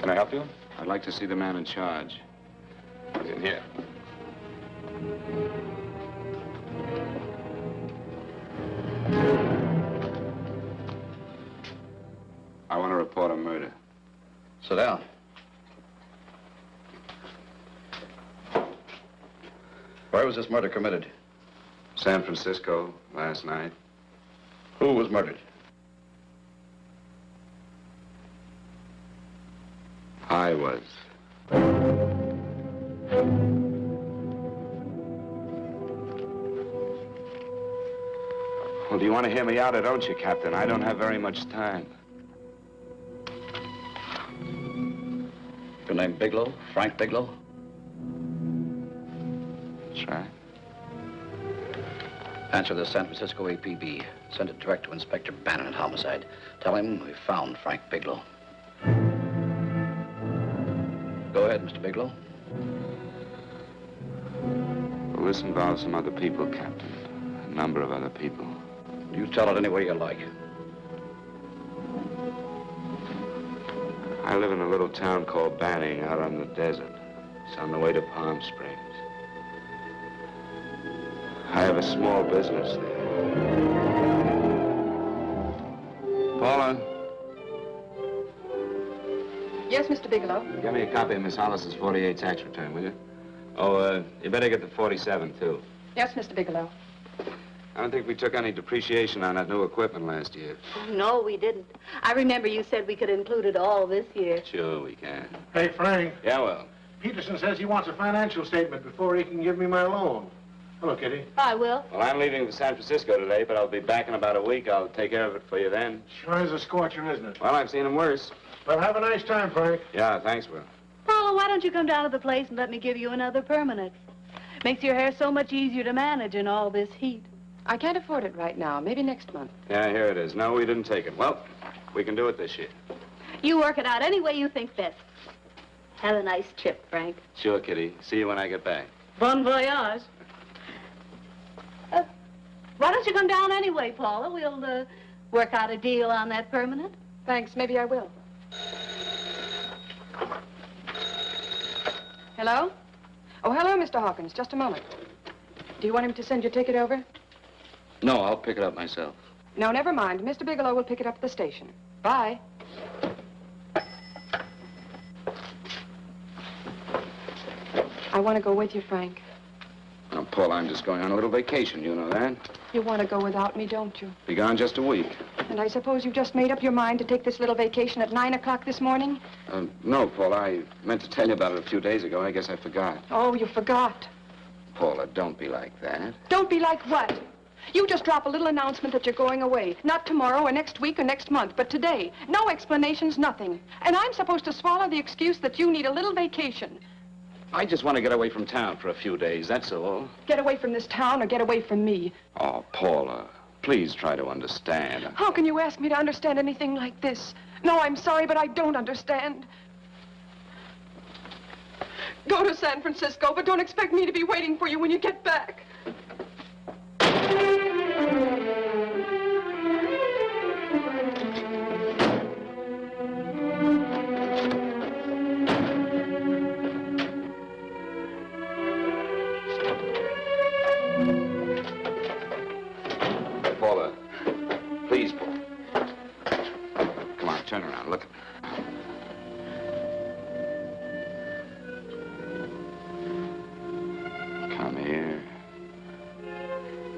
Can I help you? I'd like to see the man in charge. He's in here. I want to report a murder. Sit down. Where was this murder committed? San Francisco, last night. Who was murdered? I was. Well, do you want to hear me out or don't you, Captain? I don't have very much time. Your name Bigelow? Frank Bigelow? That's right. Answer the San Francisco APB. Send it direct to Inspector Bannon at Homicide. Tell him we found Frank Bigelow. Go ahead, Mr. Bigelow. Well, this involves some other people, Captain. A number of other people. You tell it any way you like. I live in a little town called Banning out on the desert. It's on the way to Palm Springs. I have a small business there. Paula? Yes, Mr. Bigelow? Give me a copy of Miss Hollis's 48 tax return, will you? Oh, you better get the 47, too. Yes, Mr. Bigelow. I don't think we took any depreciation on that new equipment last year. No, we didn't. I remember you said we could include it all this year. Sure, we can. Hey, Frank. Yeah, well. Peterson says he wants a financial statement before he can give me my loan. Hello, Kitty. I will. Well, I'm leaving for San Francisco today, but I'll be back in about a week. I'll take care of it for you then. Sure is a scorcher, isn't it? Well, I've seen him worse. Well, have a nice time, Frank. Yeah, thanks, Will. Paula, why don't you come down to the place and let me give you another permanent? Makes your hair so much easier to manage in all this heat. I can't afford it right now. Maybe next month. Yeah, here it is. No, we didn't take it. Well, we can do it this year. You work it out any way you think best. Have a nice trip, Frank. Sure, Kitty. See you when I get back. Bon voyage. Why don't you come down anyway, Paula? We'll work out a deal on that permanent. Thanks. Maybe I will. Hello? Oh, hello, Mr. Hawkins. Just a moment. Do you want him to send your ticket over? No, I'll pick it up myself. No, never mind. Mr. Bigelow will pick it up at the station. Bye. I want to go with you, Frank. Now, Paul, I'm just going on a little vacation. You know that? You want to go without me, don't you? Be gone just a week. And I suppose you've just made up your mind to take this little vacation at 9 o'clock this morning? No, Paul. I meant to tell you about it a few days ago. I guess I forgot. Oh, you forgot. Paula, don't be like that. Don't be like what? You just drop a little announcement that you're going away. Not tomorrow or next week or next month, but today. No explanations, nothing. And I'm supposed to swallow the excuse that you need a little vacation. I just want to get away from town for a few days, that's all. Get away from this town or get away from me. Oh, Paula, please try to understand. How can you ask me to understand anything like this? No, I'm sorry, but I don't understand. Go to San Francisco, but don't expect me to be waiting for you when you get back. Paula, please, Paula. Come on, turn around, look at me. Come here.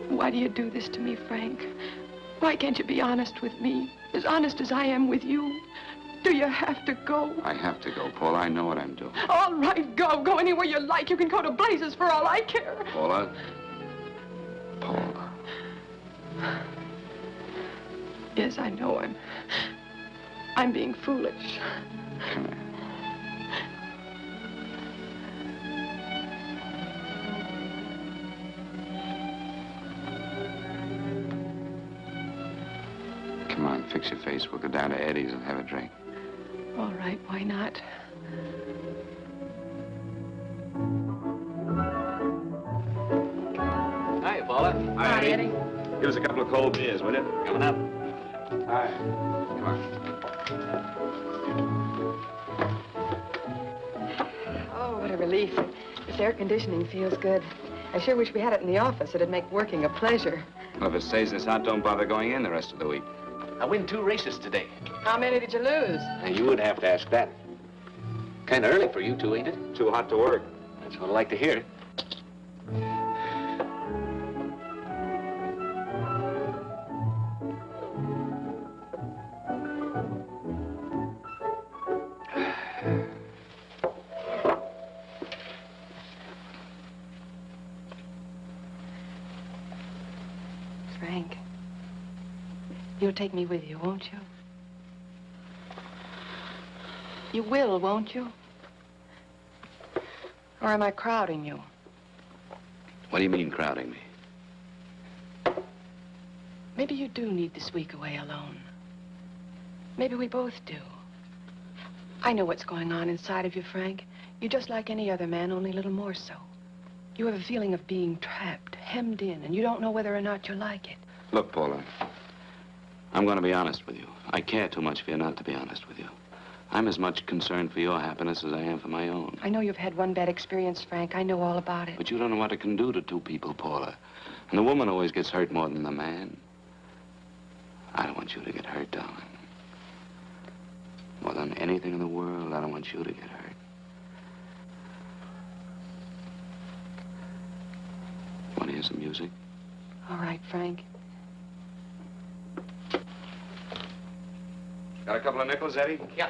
Why do you do this to me, Frank? Why can't you be honest with me? As honest as I am with you? Do you have to go? I have to go, Paula. I know what I'm doing. All right, go. Go anywhere you like. You can go to blazes for all I care. Paula? Paula. Yes, I know I'm being foolish. Come here. Come on, fix your face. We'll go down to Eddie's and have a drink. All right, why not? Hi, Paula. Hi, Eddie. Give us a couple of cold beers, will you? Coming up. Hi. Come on. relief. This air conditioning feels good. I sure wish we had it in the office. It'd make working a pleasure. Well, if it stays this hot, don't bother going in the rest of the week. I win 2 races today. How many did you lose? Now, you would have to ask that. Kind of early for you two, ain't it? Too hot to work. That's what I like to hear. Frank, you'll take me with you, won't you? You will, won't you? Or am I crowding you? What do you mean, crowding me? Maybe you do need this week away alone. Maybe we both do. I know what's going on inside of you, Frank. You're just like any other man, only a little more so. You have a feeling of being trapped, hemmed in, and you don't know whether or not you like it. Look, Paula, I'm going to be honest with you. I care too much for you not to be honest with you. I'm as much concerned for your happiness as I am for my own. I know you've had one bad experience, Frank. I know all about it. But you don't know what it can do to two people, Paula. And the woman always gets hurt more than the man. I don't want you to get hurt, darling. More than anything in the world, I don't want you to get hurt. Want to hear some music? All right, Frank. Got a couple of nickels, Eddie? Yeah.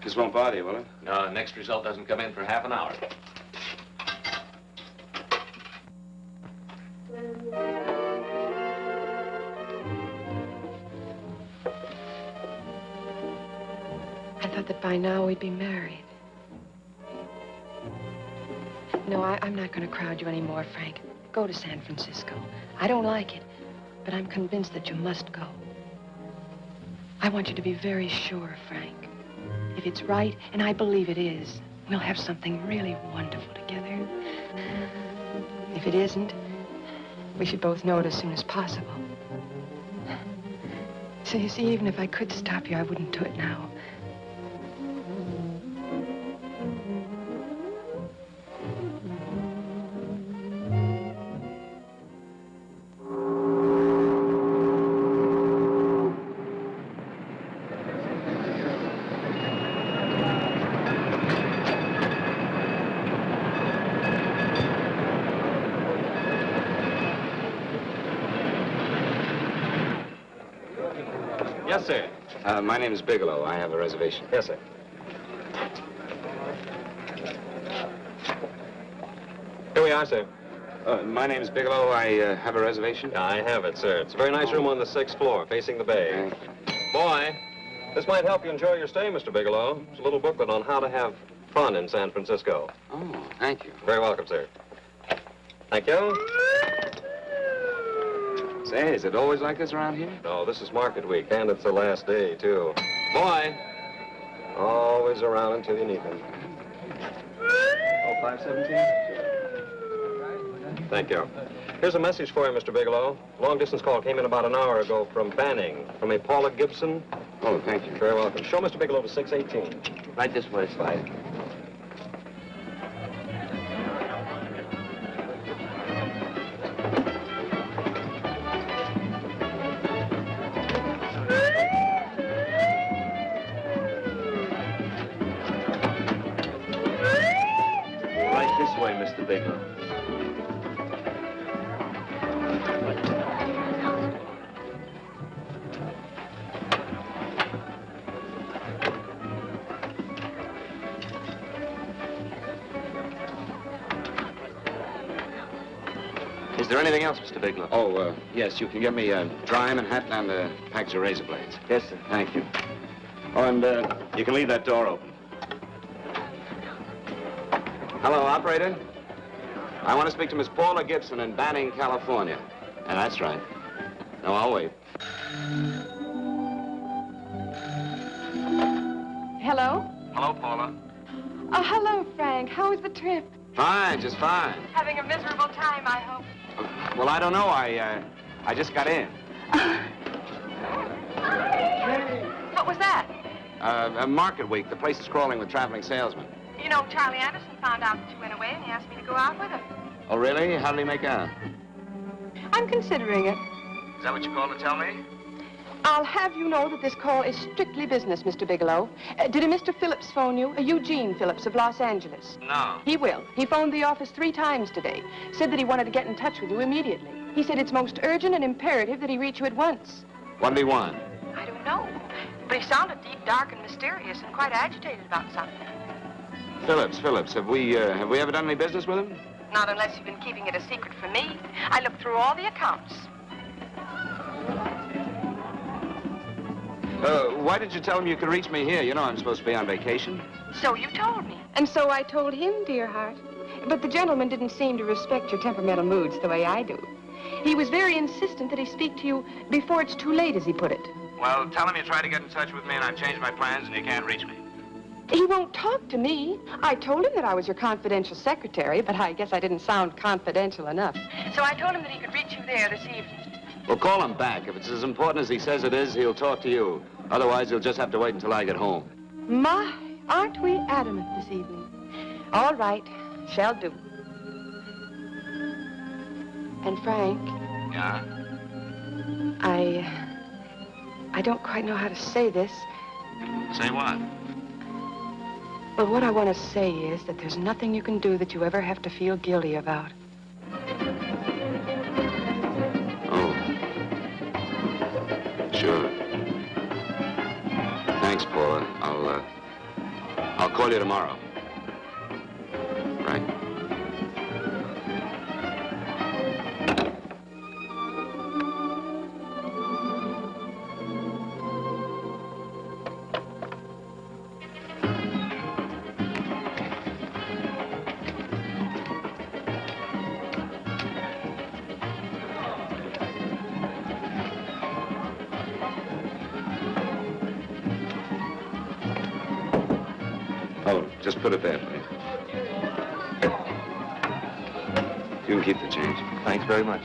This won't bother you, will it? No, next result doesn't come in for half an hour. I thought that by now we'd be married. No, I'm not going to crowd you anymore, Frank. Go to San Francisco. I don't like it, but I'm convinced that you must go. I want you to be very sure, Frank. If it's right, and I believe it is, we'll have something really wonderful together. If it isn't, we should both know it as soon as possible. So you see, even if I could stop you, I wouldn't do it now. Yes, sir. My name is Bigelow. I have a reservation. Yes, sir. Here we are, sir. My name is Bigelow. I have a reservation. I have it, sir. It's a very nice room on the 6th floor, facing the bay. Boy, this might help you enjoy your stay, Mr. Bigelow. It's a little booklet on how to have fun in San Francisco. Oh, thank you. Very welcome, sir. Thank you. Say, is it always like this around here? No, this is market week, and it's the last day, too. Boy, always around until you need him. Oh, 517? Thank you. Here's a message for you, Mr. Bigelow. Long-distance call came in about an hour ago from Banning, from a Paula Gibson. Oh, thank you. Very welcome. Show Mr. Bigelow to 618. Right this way, Slide. Right this way, Mr. Bigelow. Is there anything else, Mr. Bigelow? Oh, yes, you can get me a dry Manhattan and a package of razor blades. Yes, sir. Thank you. Oh, and you can leave that door open. Hello, operator. I want to speak to Miss Paula Gibson in Banning, California. Yeah, that's right. No, I'll wait. Hello? Hello, Paula. Oh, hello, Frank. How was the trip? Fine, just fine. Having a miserable time, I hope. Well, I don't know. I just got in. What was that? Market week. The place is crawling with traveling salesmen. You know, Charlie Anderson found out that you went away, and he asked me to go out with him. Oh, really? How did he make out? I'm considering it. Is that what you called to tell me? I'll have you know that this call is strictly business, Mr. Bigelow. Did a Mr. Phillips phone you? Eugene Phillips of Los Angeles. No. He will. He phoned the office 3 times today. Said that he wanted to get in touch with you immediately. He said it's most urgent and imperative that he reach you at once. What did he want? I don't know. But he sounded deep, dark, and mysterious, and quite agitated about something. Phillips. Have we ever done any business with him? Not unless you've been keeping it a secret from me. I looked through all the accounts. Why did you tell him you could reach me here? You know I'm supposed to be on vacation. So you told me. And so I told him, dear heart. But the gentleman didn't seem to respect your temperamental moods the way I do. He was very insistent that he speak to you before it's too late, as he put it. Well, tell him you tried to get in touch with me and I've changed my plans and you can't reach me. He won't talk to me. I told him that I was your confidential secretary, but I guess I didn't sound confidential enough. So I told him that he could reach you there this evening. Well, call him back. If it's as important as he says it is, he'll talk to you. Otherwise, he'll just have to wait until I get home. My, aren't we adamant this evening? All right, shall do. And Frank, Yeah? I don't quite know how to say this. Say what? Well, what I want to say is that there's nothing you can do that you ever have to feel guilty about. Oh. Sure. Thanks, Paula. I'll call you tomorrow. Right? Oh, just put it there, please. You can keep the change. Thanks very much.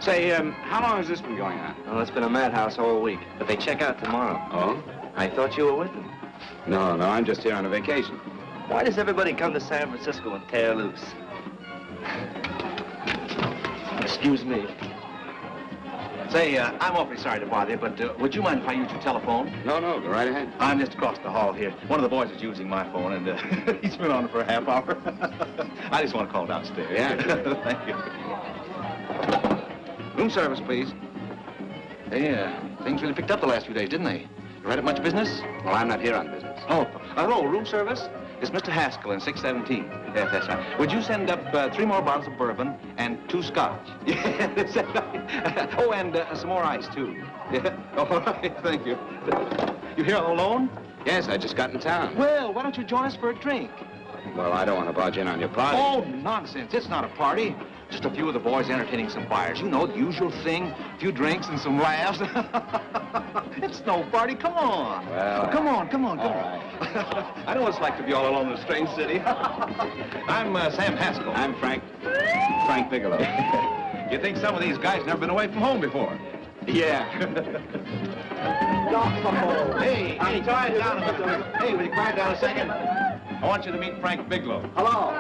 Say, how long has this been going on? Well, it's been a madhouse all week, but they check out tomorrow. Oh? I thought you were with them. No, I'm just here on a vacation. Why does everybody come to San Francisco and tear loose? Excuse me. Say, I'm awfully sorry to bother you, but would you mind if I use your telephone? No, go right ahead. I'm just across the hall here. One of the boys is using my phone, and he's been on it for a half hour. I just want to call downstairs. Yeah. Thank you. Room service, please. Hey, things really picked up the last few days, didn't they? You right at much business? Well, I'm not here on business. Oh, hello, room service? It's Mr. Haskell in 617. Yes, that's right. Would you send up 3 more bottles of bourbon and 2 scotch? Yeah, that's right. Oh, and some more ice, too. Yeah? All right, thank you. You here all alone? Yes, I just got in town. Well, why don't you join us for a drink? Well, I don't want to barge in on your party. Oh, nonsense. It's not a party. Just a few of the boys entertaining some buyers. You know, the usual thing. A few drinks and some laughs. It's no party. Come on. Well, come on. right. I know what it's like to be all alone in a strange city. I'm Sam Haskell. I'm Frank Bigelow. You think some of these guys never been away from home before? Yeah. Hey, quiet down a minute. Hey, will you quiet down a second? I want you to meet Frank Bigelow. Hello.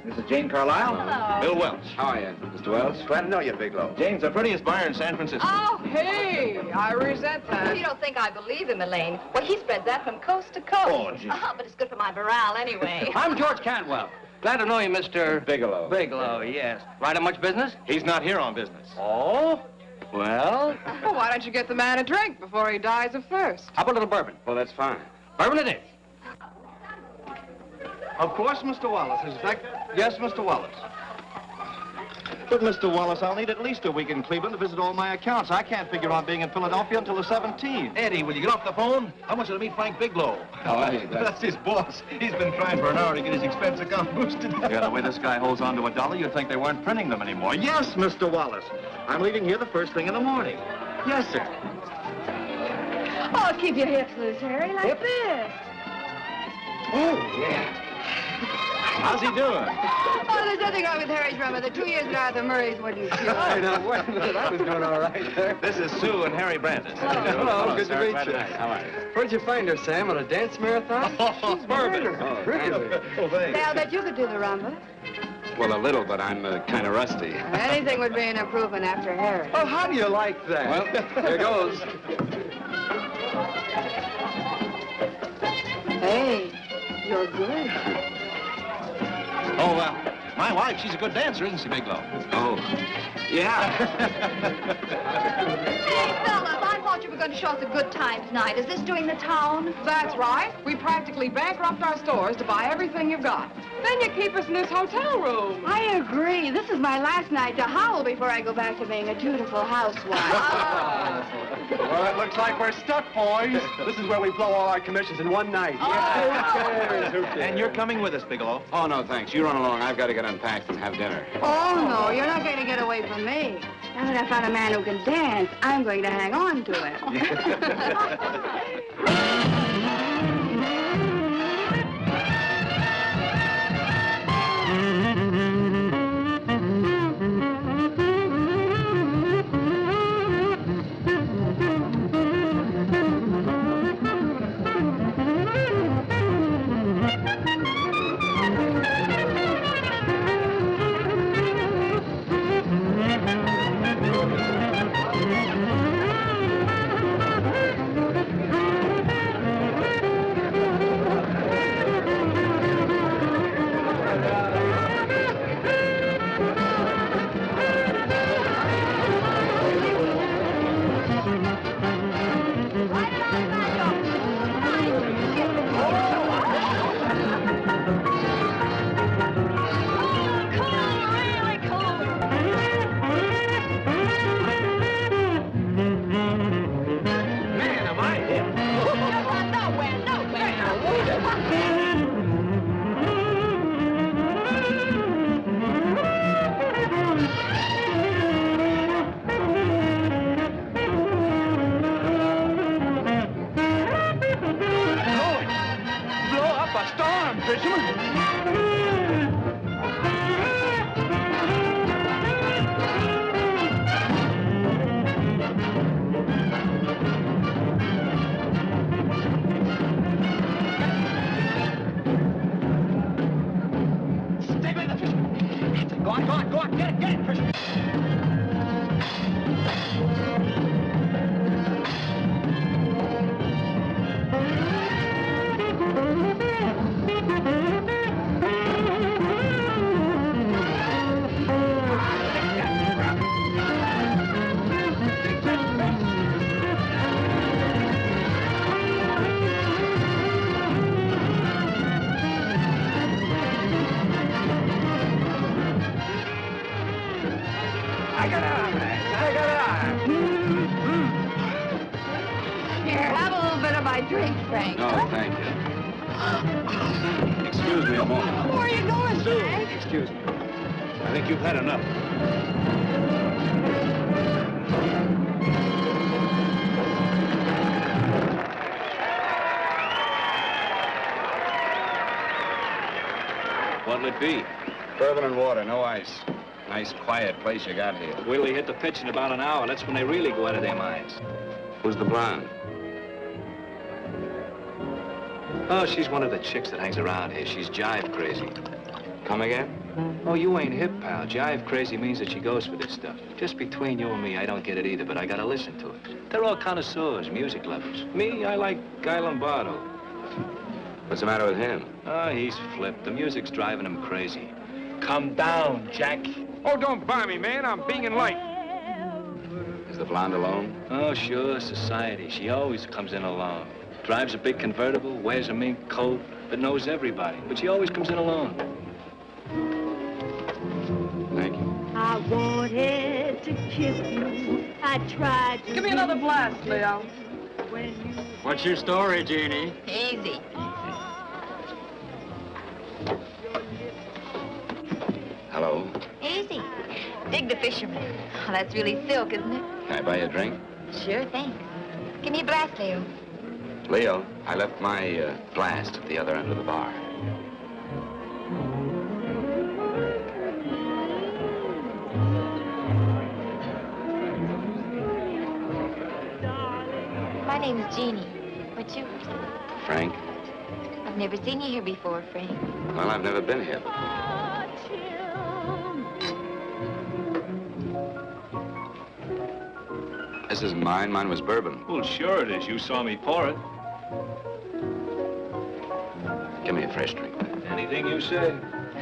This is Jane Carlisle. Hello. Bill Welch. How are you, Mr. Welch? Glad to know you, Bigelow. Jane's the prettiest buyer in San Francisco. Oh, hey, I resent that. You don't think I believe him, Elaine? Well, he spreads that from coast to coast. Oh, gee. But it's good for my morale anyway. I'm George Cantwell. Glad to know you, Mr. Bigelow. Bigelow, yes. Right on much business? He's not here on business. Oh? Well, Well, why don't you get the man a drink before he dies of thirst? how about a little bourbon? Well, that's fine. Bourbon it is. Of course, Mr. Wallace. Is that... Yes, Mr. Wallace. But, Mr. Wallace, I'll need at least a week in Cleveland to visit all my accounts. I can't figure on being in Philadelphia until the 17th. Eddie, will you get off the phone? I want you to meet Frank Bigelow. Oh, hey, That's his boss. He's been trying for an hour to get his expense account boosted. Yeah, the way this guy holds on to $1, you'd think they weren't printing them anymore. Yes, Mr. Wallace. I'm leaving here the first thing in the morning. Yes, sir. Oh, keep your hips loose, Harry, like this. Oh, yeah. How's he doing? Oh, there's nothing wrong with Harry's rumba. The 2 years at Arthur Murray's wouldn't cure. I know. Wait a minute. I was doing all right there. This is Sue and Harry Brandis. Hello, good to sir. meet Glad you. How are you? Where'd you find her, Sam? On a dance marathon? She's Bourbon. Really? Say, I'll bet you could do the rumba. Well, a little, but I'm kind of rusty. Anything would be an improvement after Harry. Oh, how do you like that? Well, here goes. Hey, you're good. Oh, my wife, she's a good dancer, isn't she, Bigelow? Oh, yeah. Hey, fellas, I thought you were going to show us a good time tonight. Is this doing the town? That's right. We practically bankrupt our stores to buy everything you've got. Then you keep us in this hotel room. I agree. This is my last night to howl before I go back to being a dutiful housewife. Well, it looks like we're stuck, boys. This is where we blow all our commissions in one night. Oh. Who cares? And you're coming with us, Bigelow. Oh, no, thanks. You run along. I've got to get unpacked and have dinner. Oh, no, you're not going to get away from me. Now that I found a man who can dance, I'm going to hang on to it. Here, have a little bit of my drink, Frank. No, thank you. Excuse me a moment. Where are you going, Sue, Frank? excuse me. I think you've had enough. What'll it be? Bourbon and water, no ice. Nice, quiet place you got here. Will they hit the pitch in about an hour? That's when they really go out of their minds. Who's the blonde? Oh, she's one of the chicks that hangs around here. She's jive crazy. Come again? Oh, you ain't hip, pal. Jive crazy means that she goes for this stuff. Just between you and me, I don't get it either, but I gotta listen to it. They're all connoisseurs, music lovers. Me, I like Guy Lombardo. What's the matter with him? Oh, he's flipped. The music's driving him crazy. Come down, Jack. Oh, don't buy me, man. I'm being light. Is the blonde alone? Oh, sure, society. She always comes in alone. Drives a big convertible, wears a mink coat, but knows everybody. But she always comes in alone. Thank you. I wanted to kiss you. I tried to. Give me another blast, Leo. When you What's your story, Jeannie? Easy. Hello. Easy. Dig the fisherman. Oh, that's really silk, isn't it? Can I buy you a drink? Sure, thanks. Give me a blast, Leo. Leo, I left my blast at the other end of the bar. name's Jeannie. What's yours? Frank? I've never seen you here before, Frank. Well, I've never been here. This isn't mine. Mine was bourbon. Well, sure it is. You saw me pour it. Give me a fresh drink. Anything you say.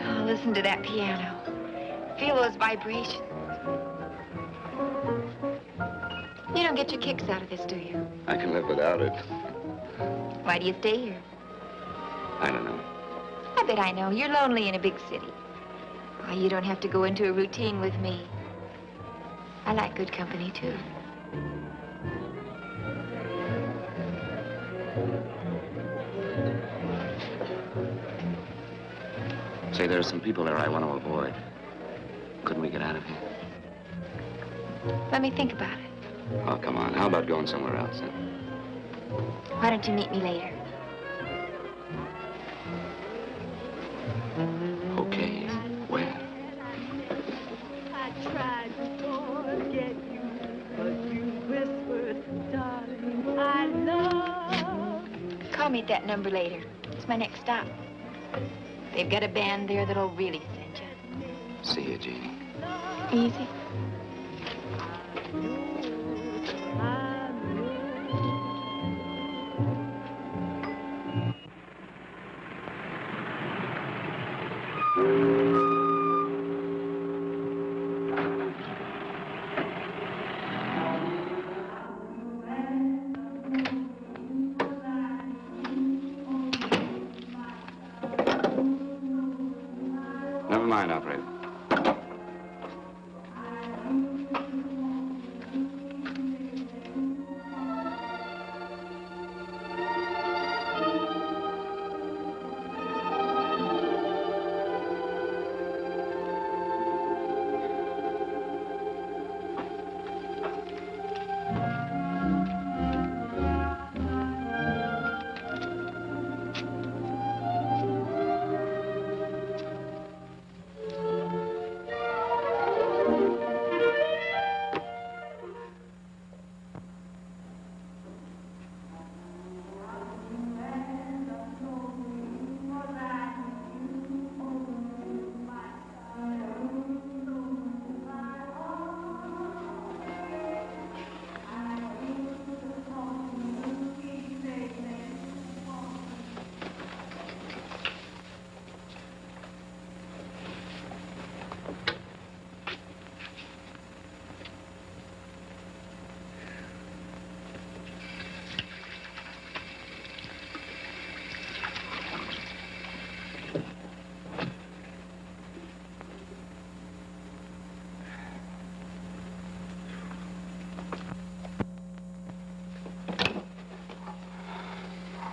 Oh, listen to that piano. Feel those vibrations. You don't get your kicks out of this, do you? I can live without it. Why do you stay here? I don't know. I bet I know. You're lonely in a big city. Why, you don't have to go into a routine with me. I like good company, too. Say, there are some people there I want to avoid. Couldn't we get out of here? Let me think about it. Oh, come on. How about going somewhere else, then? Why don't you meet me later? Okay. Where? I tried to forget you, but you whispered, darling, I love you. Call me at that number later. It's my next stop. They've got a band there that'll really send you. See you, Jeannie. Easy. Never mind, operator.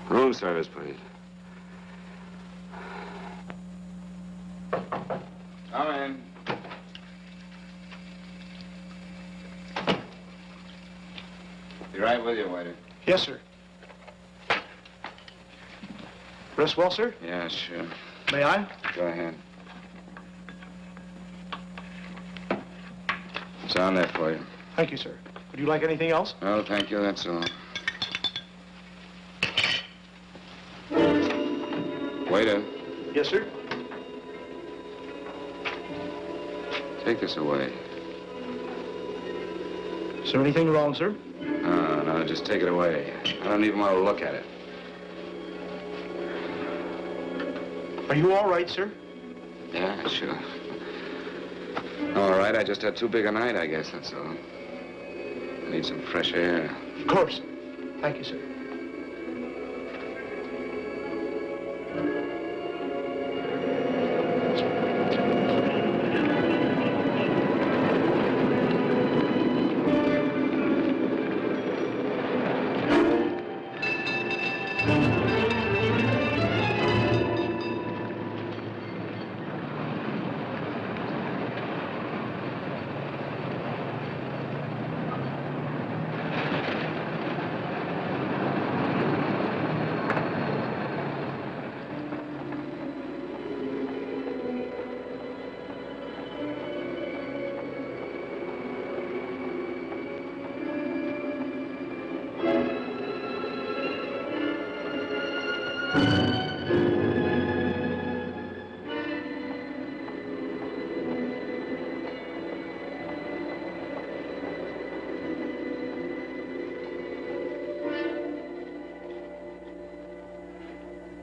Room service, please. Come in. Be right with you, waiter. Yes, sir. Rest well, sir? Yeah, sure. May I? Go ahead. It's on there for you. Thank you, sir. Would you like anything else? No, thank you, that's all. Waiter, Yes, sir. take this away. Is there anything wrong, sir? No, just take it away. I don't even want to look at it. Are you all right, sir? Yeah, sure. All right, I just had too big a night, I guess, that's all. I need some fresh air. Of course. Thank you, sir.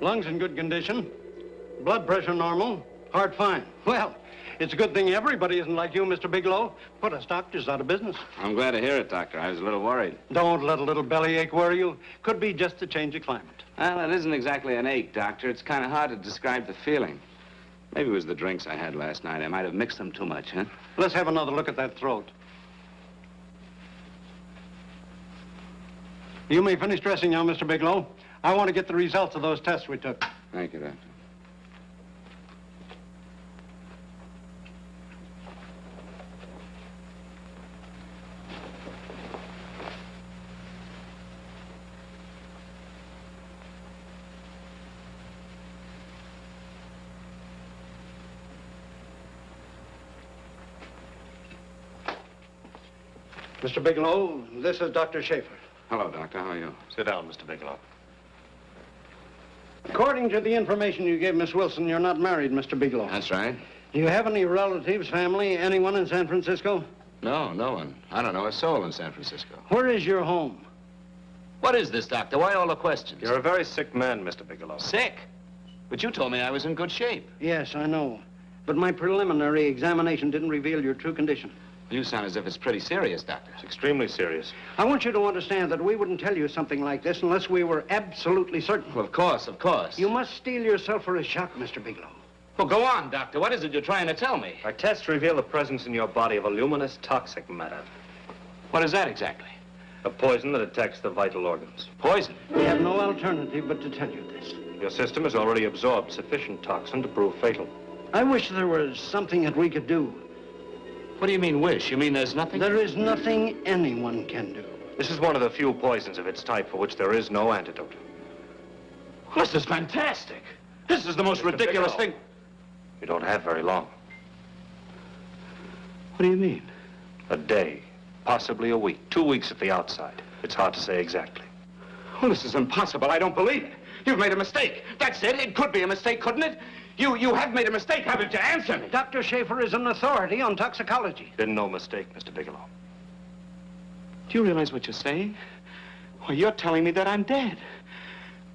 Lungs in good condition. Blood pressure normal. Heart fine. Well, it's a good thing everybody isn't like you, Mr. Bigelow. Put us doctors out of business. I'm glad to hear it, Doctor. I was a little worried. Don't let a little bellyache worry you. Could be just a change of climate. Well, it isn't exactly an ache, Doctor. It's kind of hard to describe the feeling. Maybe it was the drinks I had last night. I might have mixed them too much, huh? Let's have another look at that throat. You may finish dressing now, Mr. Bigelow. I want to get the results of those tests we took. Thank you, Doctor. Mr. Bigelow, this is Dr. Schaefer. Hello, Doctor. How are you? Sit down, Mr. Bigelow. According to the information you gave Miss Wilson, you're not married, Mr. Bigelow. That's right. Do you have any relatives, family, anyone in San Francisco? No, no one. I don't know a soul in San Francisco. Where is your home? What is this, Doctor? Why all the questions? You're a very sick man, Mr. Bigelow. Sick? But you told me I was in good shape. Yes, I know. But my preliminary examination didn't reveal your true condition. You sound as if it's pretty serious, Doctor. It's extremely serious. I want you to understand that we wouldn't tell you something like this unless we were absolutely certain. Well, of course, of course. You must steel yourself for a shock, Mr. Bigelow. Well, go on, Doctor. What is it you're trying to tell me? Our tests reveal the presence in your body of a luminous toxic matter. What is that exactly? A poison that attacks the vital organs. Poison? We have no alternative but to tell you this. Your system has already absorbed sufficient toxin to prove fatal. I wish there was something that we could do. What do you mean, wish? You mean there's nothing? There is nothing anyone can do. This is one of the few poisons of its type for which there is no antidote. This is fantastic. This is the most ridiculous thing. You don't have very long. What do you mean? A day, possibly a week, 2 weeks at the outside. It's hard to say exactly. Well, this is impossible. I don't believe it. You've made a mistake. That's it. It could be a mistake, couldn't it? You have made a mistake, haven't you? Answer me. Dr. Schaefer is an authority on toxicology. Been no mistake, Mr. Bigelow. Do you realize what you're saying? Well, you're telling me that I'm dead.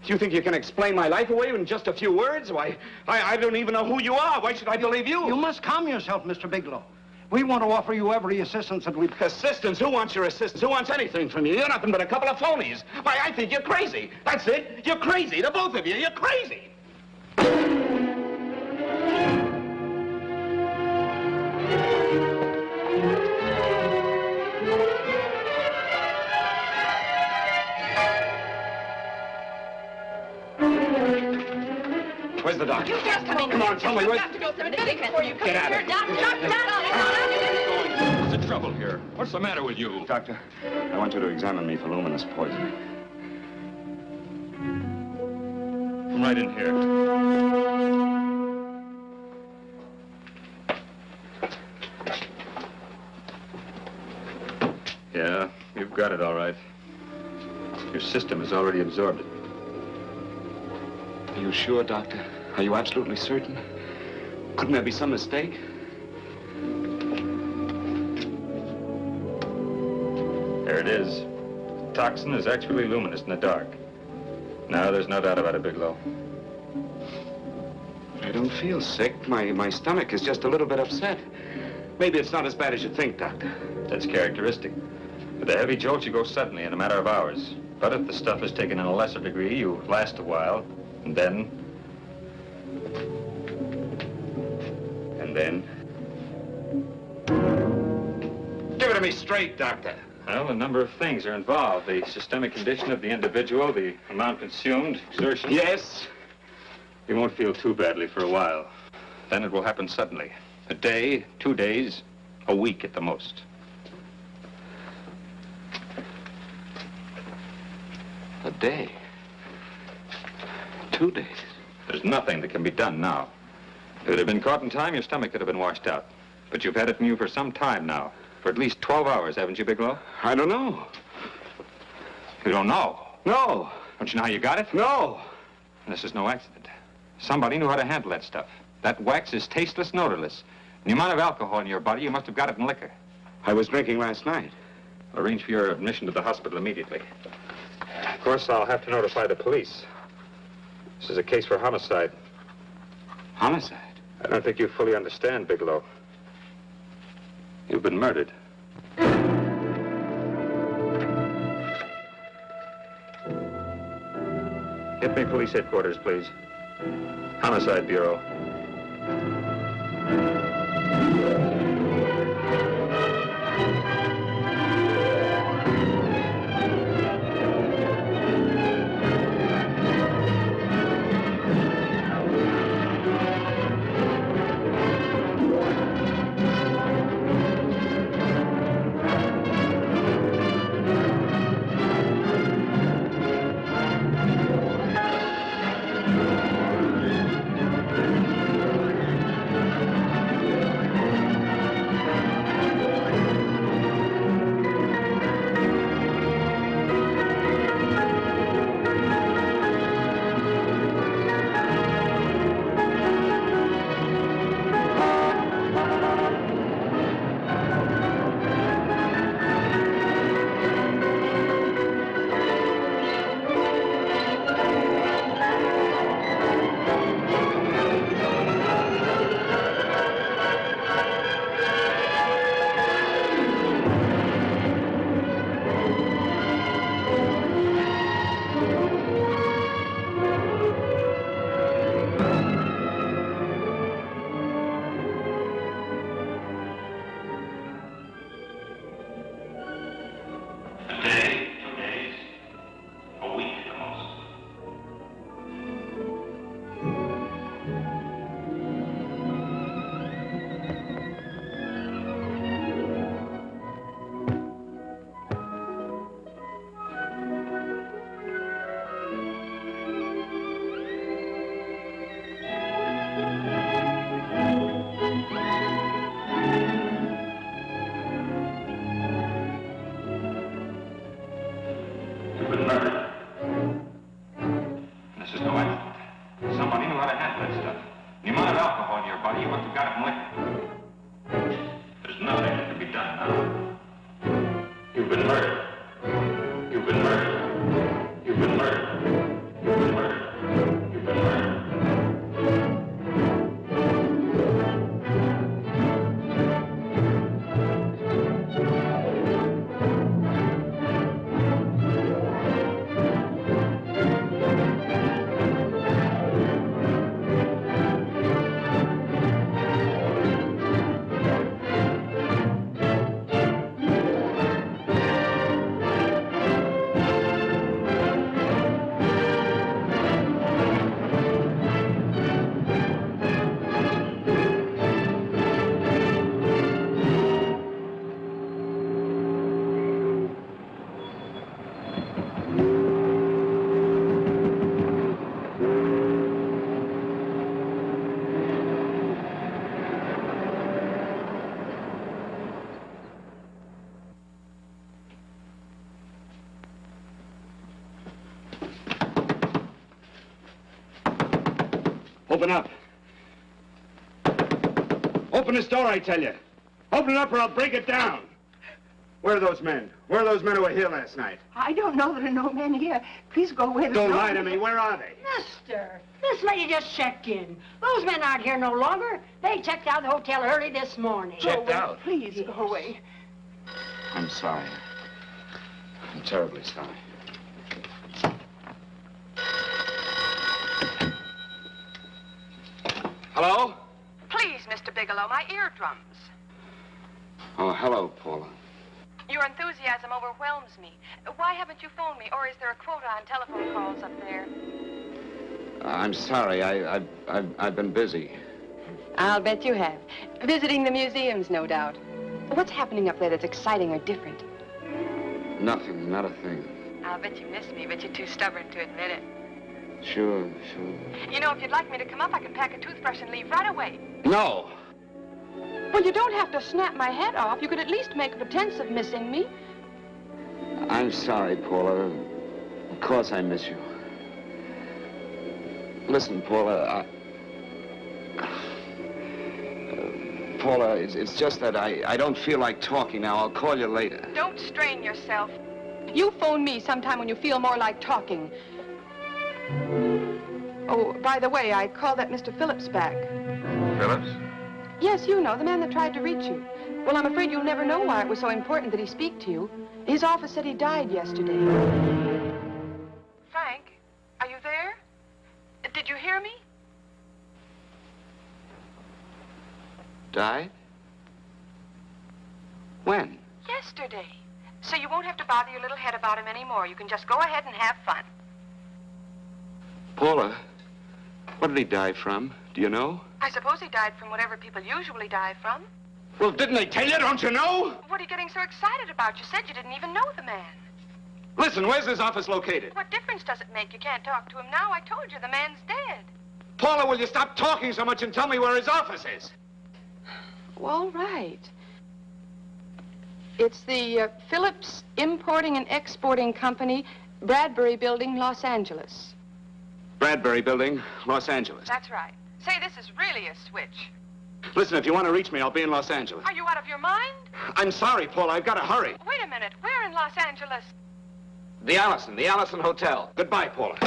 Do you think you can explain my life away in just a few words? Why, I don't even know who you are. Why should I believe you? You must calm yourself, Mr. Bigelow. We want to offer you every assistance that we... Assistance? Who wants your assistance? Who wants anything from you? You're nothing but a couple of phonies. Why, I think you're crazy. That's it. You're crazy, the both of you. You're crazy. Where's the doctor? You just come in. Come on, tell me, You where's... have to go through the minute before you come Get out here. of Doctor. What's the trouble here? What's the matter with you? Doctor, I want you to examine me for luminous poisoning. Come right in here. Yeah, you've got it all right. Your system has already absorbed it. Are you sure, Doctor? Are you absolutely certain? Couldn't there be some mistake? There it is. The toxin is actually luminous in the dark. Now, there's no doubt about it, Bigelow. I don't feel sick. My stomach is just a little bit upset. Maybe it's not as bad as you think, Doctor. That's characteristic. With the heavy jolts, you go suddenly in a matter of hours. But if the stuff is taken in a lesser degree, you last a while, and then... Give it to me straight, Doctor. Well, a number of things are involved. The systemic condition of the individual, the amount consumed, exertion. Yes? You won't feel too badly for a while. Then it will happen suddenly. A day, 2 days, a week at the most. A day. 2 days. There's nothing that can be done now. If it had been caught in time, your stomach could have been washed out. But you've had it in you for some time now. For at least 12 hours, haven't you, Bigelow? I don't know. You don't know? No. Don't you know how you got it? No. And this is no accident. Somebody knew how to handle that stuff. That wax is tasteless and odorless. And the amount of alcohol in your body, you must have got it in liquor. I was drinking last night. Arrange for your admission to the hospital immediately. Of course, I'll have to notify the police. This is a case for homicide. Homicide? I don't think you fully understand, Bigelow. You've been murdered. Get me police headquarters, please. Homicide Bureau. Open up. Open this door, I tell you. Open it up or I'll break it down. Where are those men? Where are those men who were here last night? I don't know. There are no men here. Please go away. Don't lie to me. Where are they? Mister, this lady just checked in. Those men aren't here no longer. They checked out of the hotel early this morning. Checked out? Please go away. I'm sorry. I'm terribly sorry. Hello? Please, Mr. Bigelow, my eardrums. Oh, hello, Paula. Your enthusiasm overwhelms me. Why haven't you phoned me, or is there a quota on telephone calls up there? I'm sorry. I've been busy. I'll bet you have. Visiting the museums, no doubt. What's happening up there that's exciting or different? Nothing, not a thing. I'll bet you miss me, but you're too stubborn to admit it. Sure. You know, if you'd like me to come up, I can pack a toothbrush and leave right away. No. Well, you don't have to snap my head off. You could at least make a pretense of missing me. I'm sorry, Paula. Of course I miss you. Listen, Paula, Paula, it's just that I don't feel like talking now. I'll call you later. Don't strain yourself. You phone me sometime when you feel more like talking. Oh, by the way, I called that Mr. Phillips back. Phillips? Yes, you know, the man that tried to reach you. Well, I'm afraid you'll never know why it was so important that he speak to you. His office said he died yesterday. Frank, are you there? Did you hear me? Died? When? Yesterday. So you won't have to bother your little head about him anymore. You can just go ahead and have fun. Paula, what did he die from? Do you know? I suppose he died from whatever people usually die from. Well, didn't they tell you? Don't you know? What are you getting so excited about? You said you didn't even know the man. Listen, where's his office located? What difference does it make? You can't talk to him now. I told you the man's dead. Paula, will you stop talking so much and tell me where his office is? All right. It's the Phillips Importing and Exporting Company, Bradbury Building, Los Angeles. Bradbury Building, Los Angeles. That's right. Say, this is really a switch. Listen, if you want to reach me, I'll be in Los Angeles. Are you out of your mind? I'm sorry, Paula. I've got to hurry. Wait a minute. Where in Los Angeles? The Allison Hotel. Goodbye, Paula.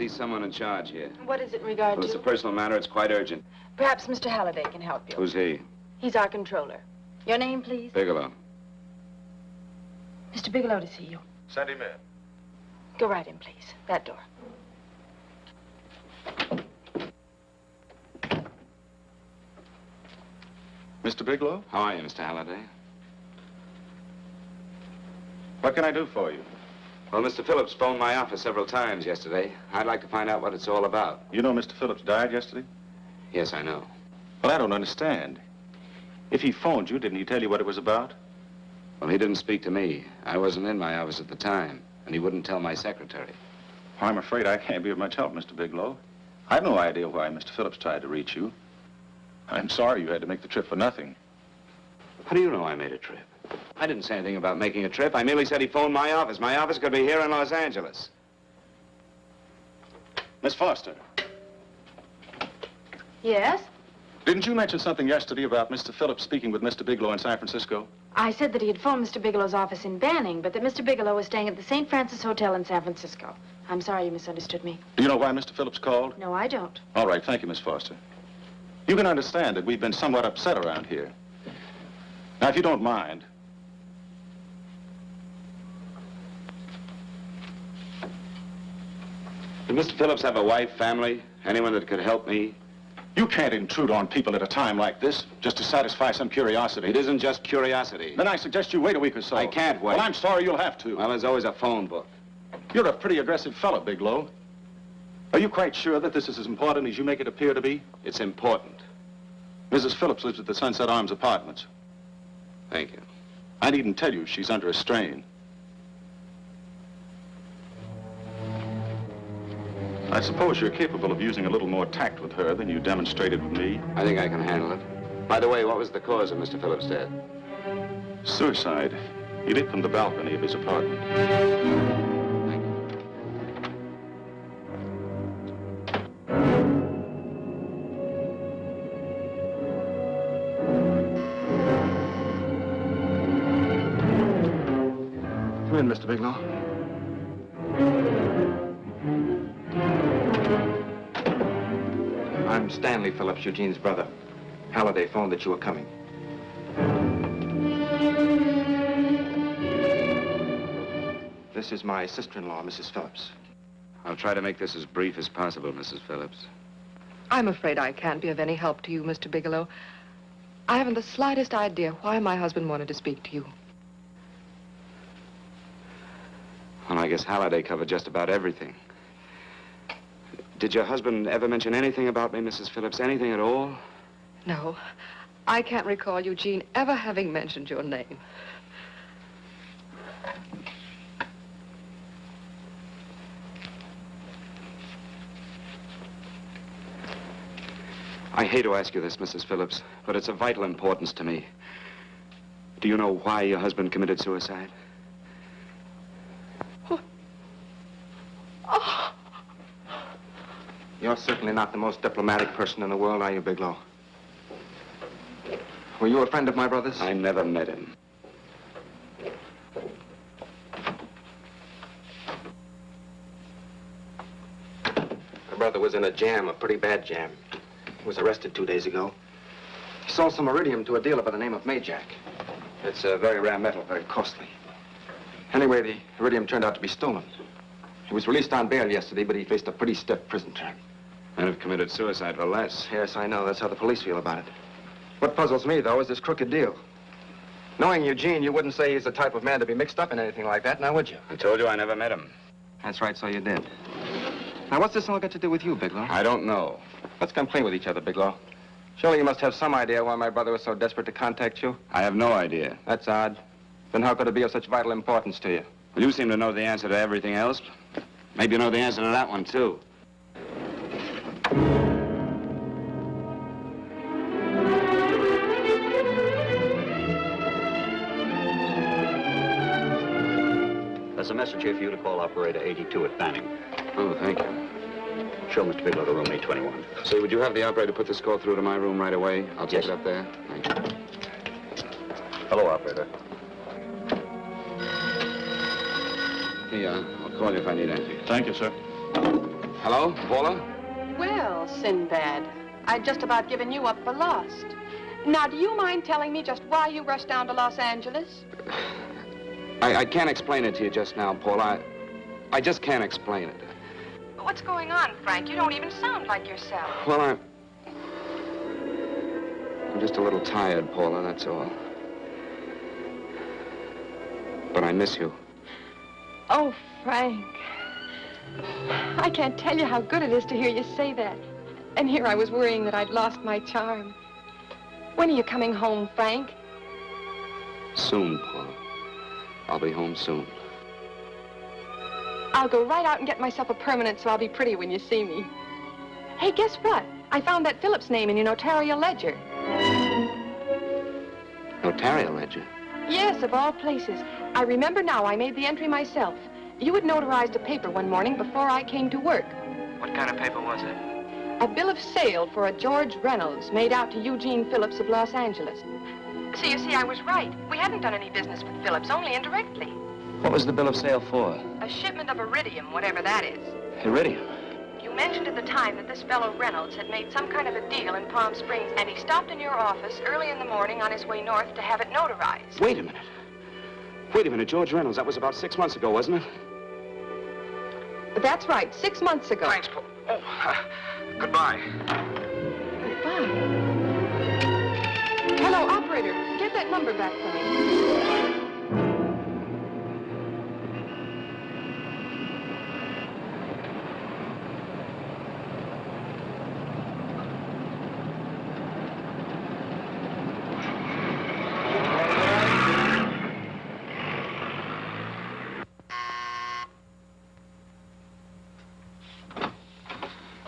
Someone in charge here. What is it in regard Well, it's to? a personal matter. It's quite urgent. Perhaps Mr. Halliday can help you. Who's he? He's our controller. Your name, please? Bigelow. Mr. Bigelow to see you. Send him in. Go right in, please. That door. Mr. Bigelow? How are you, Mr. Halliday? What can I do for you? Well, Mr. Phillips phoned my office several times yesterday. I'd like to find out what it's all about. You know Mr. Phillips died yesterday? Yes, I know. Well, I don't understand. If he phoned you, didn't he tell you what it was about? Well, he didn't speak to me. I wasn't in my office at the time, and he wouldn't tell my secretary. Well, I'm afraid I can't be of much help, Mr. Bigelow. I've no idea why Mr. Phillips tried to reach you. I'm sorry you had to make the trip for nothing. How do you know I made a trip? I didn't say anything about making a trip. I merely said he phoned my office. My office could be here in Los Angeles. Miss Foster, Yes? didn't you mention something yesterday about Mr. Phillips speaking with Mr. Bigelow in San Francisco? I said that he had phoned Mr. Bigelow's office in Banning, but that Mr. Bigelow was staying at the St. Francis Hotel in San Francisco. I'm sorry you misunderstood me. Do you know why Mr. Phillips called? No, I don't. All right, thank you, Miss Foster. You can understand that we've been somewhat upset around here. Now, if you don't mind, Did Mr. Phillips have a wife, family, anyone that could help me? you can't intrude on people at a time like this just to satisfy some curiosity. It isn't just curiosity. Then I suggest you wait a week or so. I can't wait. Well, I'm sorry you'll have to. Well, there's always a phone book. You're a pretty aggressive fellow, Bigelow. Are you quite sure that this is as important as you make it appear to be? It's important. Mrs. Phillips lives at the Sunset Arms Apartments. Thank you. I needn't tell you she's under a strain. I suppose you're capable of using a little more tact with her than you demonstrated with me. I think I can handle it. By the way, what was the cause of Mr. Phillips' death? Suicide. He leaped from the balcony of his apartment. Come in, Mr. Bigelow. I'm Stanley Phillips, Eugene's brother. Halliday phoned that you were coming. This is my sister-in-law, Mrs. Phillips. I'll try to make this as brief as possible, Mrs. Phillips. I'm afraid I can't be of any help to you, Mr. Bigelow. I haven't the slightest idea why my husband wanted to speak to you. Well, I guess Halliday covered just about everything. Did your husband ever mention anything about me, Mrs. Phillips? Anything at all? No. I can't recall Eugene ever having mentioned your name. I hate to ask you this, Mrs. Phillips, but it's of vital importance to me. Do you know why your husband committed suicide? Oh. You're certainly not the most diplomatic person in the world, are you, Bigelow? Were you a friend of my brother's? I never met him. My brother was in a jam, a pretty bad jam. He was arrested 2 days ago. He sold some iridium to a dealer by the name of Majak. It's a very rare metal, very costly. Anyway, the iridium turned out to be stolen. He was released on bail yesterday, but he faced a pretty stiff prison term. And have committed suicide for less. Yes, I know. That's how the police feel about it. What puzzles me, though, is this crooked deal. Knowing Eugene, you wouldn't say he's the type of man to be mixed up in anything like that, now would you? I told you I never met him. That's right, so you did. Now, what's this all got to do with you, Bigelow? I don't know. Let's come clean with each other, Bigelow. Surely you must have some idea why my brother was so desperate to contact you? I have no idea. That's odd. Then how could it be of such vital importance to you? Well, you seem to know the answer to everything else. Maybe you know the answer to that one, too. There's a message here for you to call operator 82 at Banning. Oh, thank you. Show Mr. Bigelow to room 821. Say, would you have the operator put this call through to my room right away? I'll take it up there. Thank you. Hello, operator. Yeah, I'll call you if I need anything. Thank you, sir. Hello, Paula? Well, Sinbad, I'd just about given you up for lost. Now, do you mind telling me just why you rushed down to Los Angeles? I can't explain it to you just now, Paula. I just can't explain it. What's going on, Frank? You don't even sound like yourself. Well, I'm just a little tired, Paula, that's all. But I miss you. Oh, Frank. I can't tell you how good it is to hear you say that. And here I was worrying that I'd lost my charm. When are you coming home, Frank? Soon, Paula. I'll be home soon. I'll go right out and get myself a permanent so I'll be pretty when you see me. Hey, guess what? I found that Phillips name in your notarial ledger. Notarial ledger? Yes, of all places. I remember now I made the entry myself. You had notarized a paper one morning before I came to work. What kind of paper was it? A bill of sale for a George Reynolds made out to Eugene Phillips of Los Angeles. So you see, I was right. We hadn't done any business with Phillips, only indirectly. What was the bill of sale for? A shipment of iridium, whatever that is. Iridium? You mentioned at the time that this fellow Reynolds had made some kind of a deal in Palm Springs, and he stopped in your office early in the morning on his way north to have it notarized. Wait a minute. Wait a minute, George Reynolds. That was about 6 months ago, wasn't it? That's right, 6 months ago. Thanks, Paul. Goodbye. Goodbye. Hello, operator. Get that number back for me.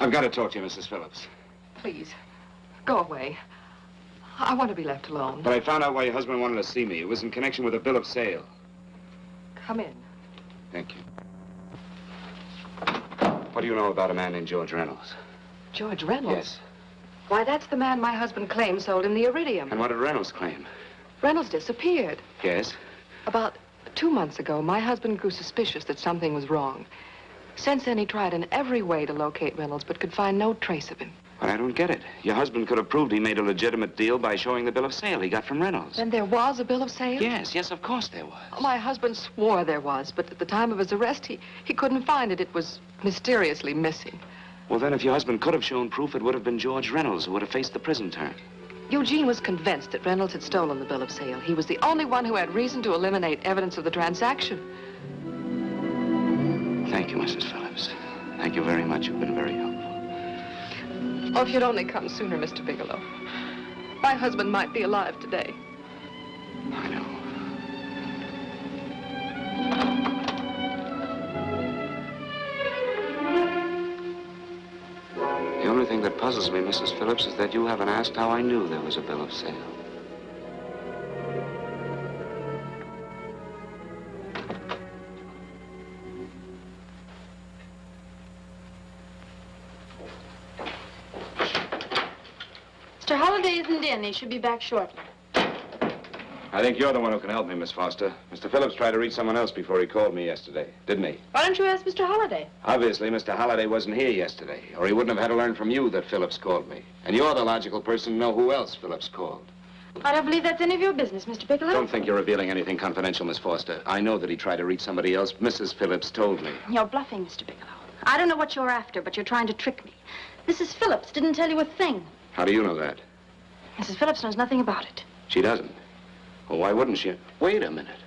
I've got to talk to you, Mrs. Phillips. Please, go away. I want to be left alone. But I found out why your husband wanted to see me. It was in connection with a bill of sale. Come in. Thank you. What do you know about a man named George Reynolds? George Reynolds? Yes. Why, that's the man my husband claimed sold him the iridium. And what did Reynolds claim? Reynolds disappeared. Yes? About 2 months ago, my husband grew suspicious that something was wrong. Since then, he tried in every way to locate Reynolds, but could find no trace of him. But I don't get it. Your husband could have proved he made a legitimate deal by showing the bill of sale he got from Reynolds. Then there was a bill of sale? Yes, of course there was. My husband swore there was, but at the time of his arrest, he couldn't find it. It was mysteriously missing. Well, then, if your husband could have shown proof, it would have been George Reynolds who would have faced the prison term. Eugene was convinced that Reynolds had stolen the bill of sale. He was the only one who had reason to eliminate evidence of the transaction. Thank you, Mrs. Phillips. Thank you very much. You've been very helpful. Oh, if you'd only come sooner, Mr. Bigelow. My husband might be alive today. I know. The only thing that puzzles me, Mrs. Phillips, is that you haven't asked how I knew there was a bill of sale. Mr. Holliday isn't in. He should be back shortly. I think you're the one who can help me, Miss Foster. Mr. Phillips tried to reach someone else before he called me yesterday, didn't he? Why don't you ask Mr. Holliday? Obviously, Mr. Holliday wasn't here yesterday, or he wouldn't have had to learn from you that Phillips called me. And you're the logical person to know who else Phillips called. I don't believe that's any of your business, Mr. Bigelow. Don't think you're revealing anything confidential, Miss Foster. I know that he tried to reach somebody else. Mrs. Phillips told me. You're bluffing, Mr. Bigelow. I don't know what you're after, but you're trying to trick me. Mrs. Phillips didn't tell you a thing. How do you know that? Mrs. Phillips knows nothing about it. She doesn't. Well, why wouldn't she? Wait a minute.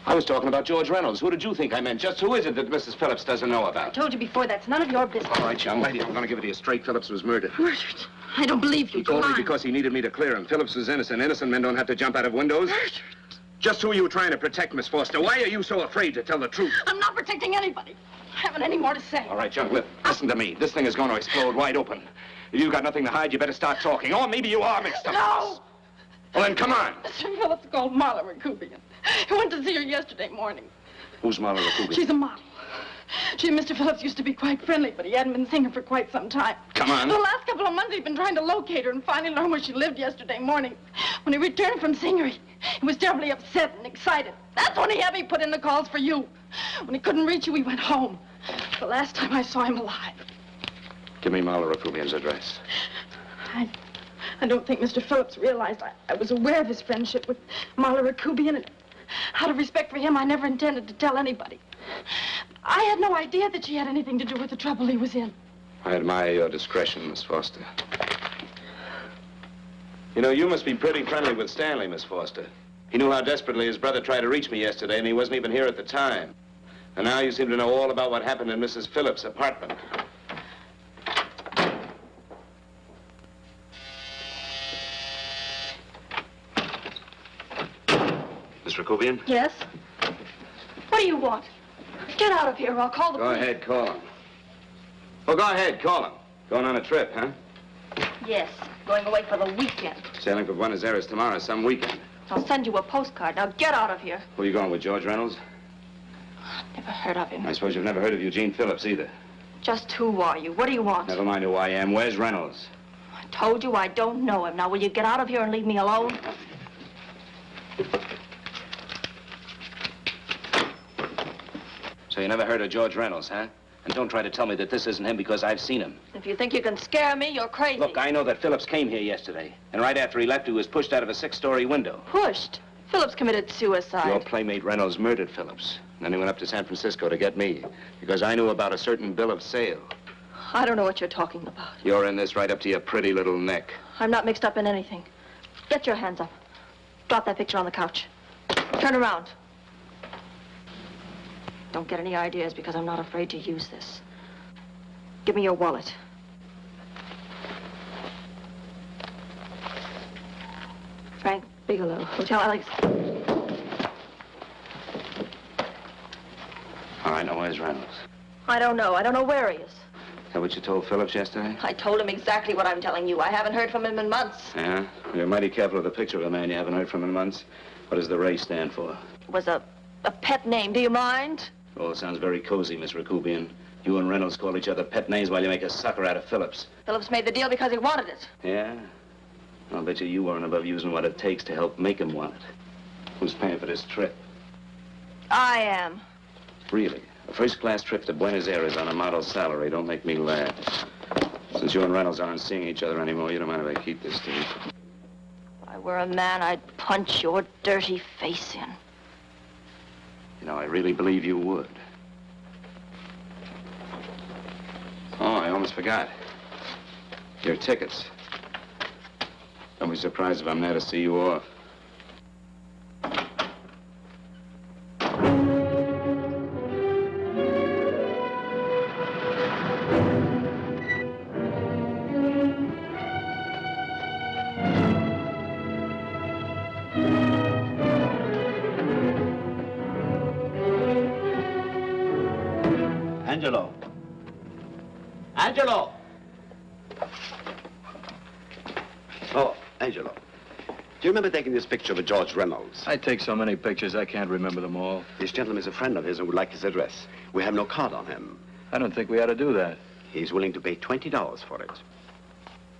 I was talking about George Reynolds. Who did you think I meant? Just who is it that Mrs. Phillips doesn't know I about? told you before, that's none of your business. All right, young lady, I'm going to give it to you straight. Phillips was murdered. Murdered? I don't believe you. He called me because he needed me to clear him. Phillips was innocent. Innocent men don't have to jump out of windows. Murdered? Just who are you trying to protect, Miss Foster? Why are you so afraid to tell the truth? I'm not protecting anybody. I haven't any more to say. All right, young, listen to me. This thing is going to explode wide open. If you've got nothing to hide, you better start talking. Or maybe you are mixed up. No! Well, then, come on. Mr. Phillips called Marla Rakubian. He went to see her yesterday morning. Who's Marla Rakubian? She's a model. She and Mr. Phillips used to be quite friendly, but he hadn't been seeing her for quite some time. Come on. For the last couple of months, he'd been trying to locate her and finally learn where she lived yesterday morning. When he returned from seeing her, he was terribly upset and excited. That's when he had me put in the calls for you. When he couldn't reach you, he went home. The last time I saw him alive. Give me Marla Rakubian's address. I don't think Mr. Phillips realized I was aware of his friendship with Marla Rakubian, and out of respect for him, I never intended to tell anybody. I had no idea that she had anything to do with the trouble he was in. I admire your discretion, Miss Foster. You know, you must be pretty friendly with Stanley, Miss Foster. He knew how desperately his brother tried to reach me yesterday, and he wasn't even here at the time. And now you seem to know all about what happened in Mrs. Phillips' apartment. Miss Rakubian? Yes? What do you want? Get out of here or I'll call the police. Go ahead, call him. Well, go ahead, call him. Going on a trip, huh? Yes, going away for the weekend. Sailing for Buenos Aires tomorrow, some weekend. I'll send you a postcard. Now get out of here. Who are you going with, George Reynolds? Never heard of him. I suppose you've never heard of Eugene Phillips either. Just who are you? What do you want? Never mind who I am. Where's Reynolds? I told you I don't know him. Now will you get out of here and leave me alone? So you never heard of George Reynolds, huh? And don't try to tell me that this isn't him because I've seen him. If you think you can scare me, you're crazy. Look, I know that Phillips came here yesterday. And right after he left, he was pushed out of a 6-story window. Pushed? Phillips committed suicide. Your playmate Reynolds murdered Phillips. And then he went up to San Francisco to get me. Because I knew about a certain bill of sale. I don't know what you're talking about. You're in this right up to your pretty little neck. I'm not mixed up in anything. Get your hands up. Drop that picture on the couch. Turn around. Don't get any ideas because I'm not afraid to use this. Give me your wallet. Frank Bigelow, Hotel Alex. All right, now where's Reynolds? I don't know. I don't know where he is. Is that what you told Phillips yesterday? I told him exactly what I'm telling you. I haven't heard from him in months. Yeah? You're mighty careful of the picture of a man you haven't heard from in months. What does the Ray stand for? It was a pet name. Do you mind? Oh, it sounds very cozy, Miss Rakubian. You and Reynolds call each other pet names while you make a sucker out of Phillips. Phillips made the deal because he wanted it. Yeah? I'll bet you weren't above using what it takes to help make him want it. Who's paying for this trip? I am. Really? A first-class trip to Buenos Aires on a model salary. Don't make me laugh. Since you and Reynolds aren't seeing each other anymore, you don't mind if I keep this to you. If I were a man, I'd punch your dirty face in. You know, I really believe you would. Oh, I almost forgot. Your tickets. Don't be surprised if I'm there to see you off. Angelo. Angelo! Oh, Angelo. Do you remember taking this picture of George Reynolds? I take so many pictures, I can't remember them all. This gentleman is a friend of his and would like his address. We have no card on him. I don't think we ought to do that. He's willing to pay $20 for it.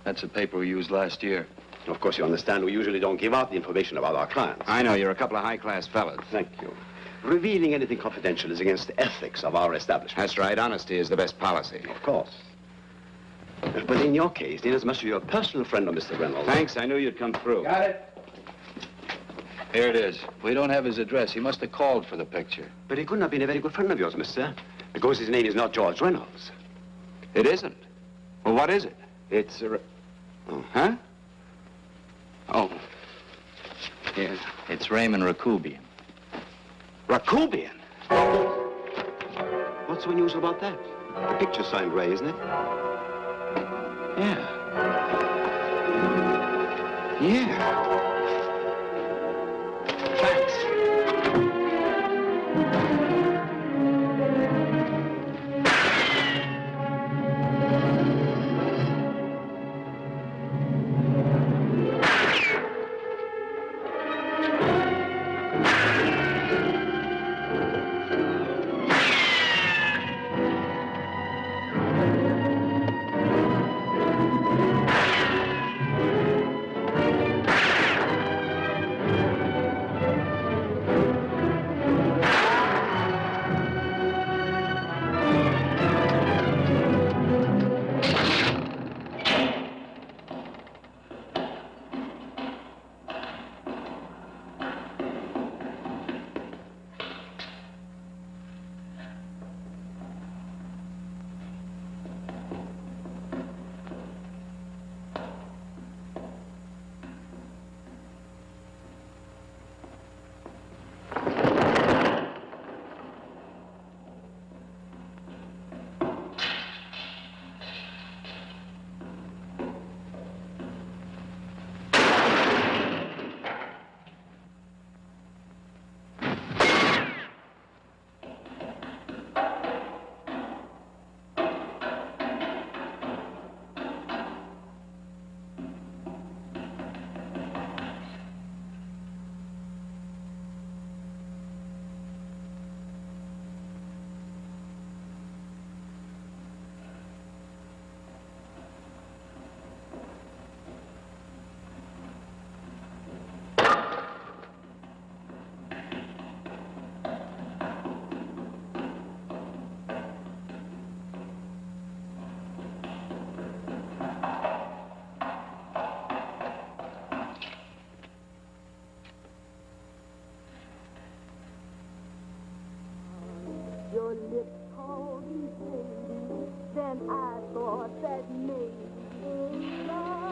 That's the paper we used last year. Of course, you understand, we usually don't give out the information about our clients. I know, you're a couple of high-class fellas. Thank you. Revealing anything confidential is against the ethics of our establishment. That's right. Honesty is the best policy. Of course. But in your case, inasmuch as you're a personal friend of Mr. Reynolds... Thanks. I knew you'd come through. Got it. Here it is. We don't have his address. He must have called for the picture. But he couldn't have been a very good friend of yours, mister. Because his name is not George Reynolds. It isn't? Well, what is it? It's a... Oh, huh? Oh. Here. It's Raymond Rakubian. Rakubian? What's so unusual about that? The picture's signed Ray, isn't it? Yeah. Yeah. Thanks. Your lips called me baby, then I thought that maybe love.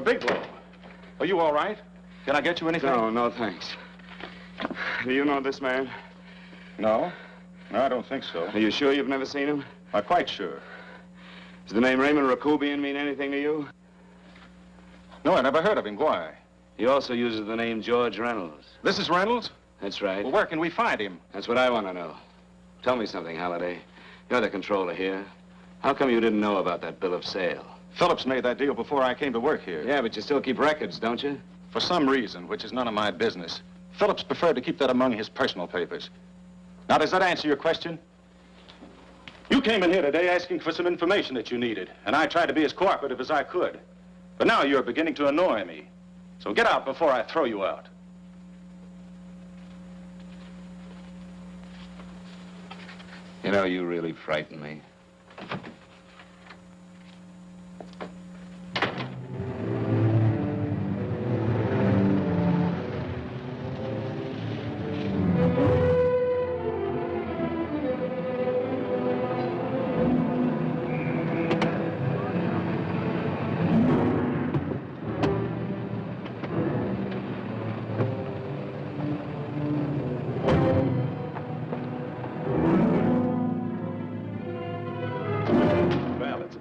Bigelow, are you all right? Can I get you anything? No, thanks. Do you know this man? No. No, I don't think so. Are you sure you've never seen him? I'm quite sure. Does the name Raymond Rakubian mean anything to you? No, I never heard of him. Why? He also uses the name George Reynolds. This is Reynolds? That's right. Well, where can we find him? That's what I want to know. Tell me something, Halliday. You're the controller here. How come you didn't know about that bill of sale? Phillips made that deal before I came to work here. Yeah, but you still keep records, don't you? For some reason, which is none of my business, Phillips preferred to keep that among his personal papers. Now, does that answer your question? You came in here today asking for some information that you needed, and I tried to be as cooperative as I could. But now you're beginning to annoy me. So get out before I throw you out. You know, you really frighten me.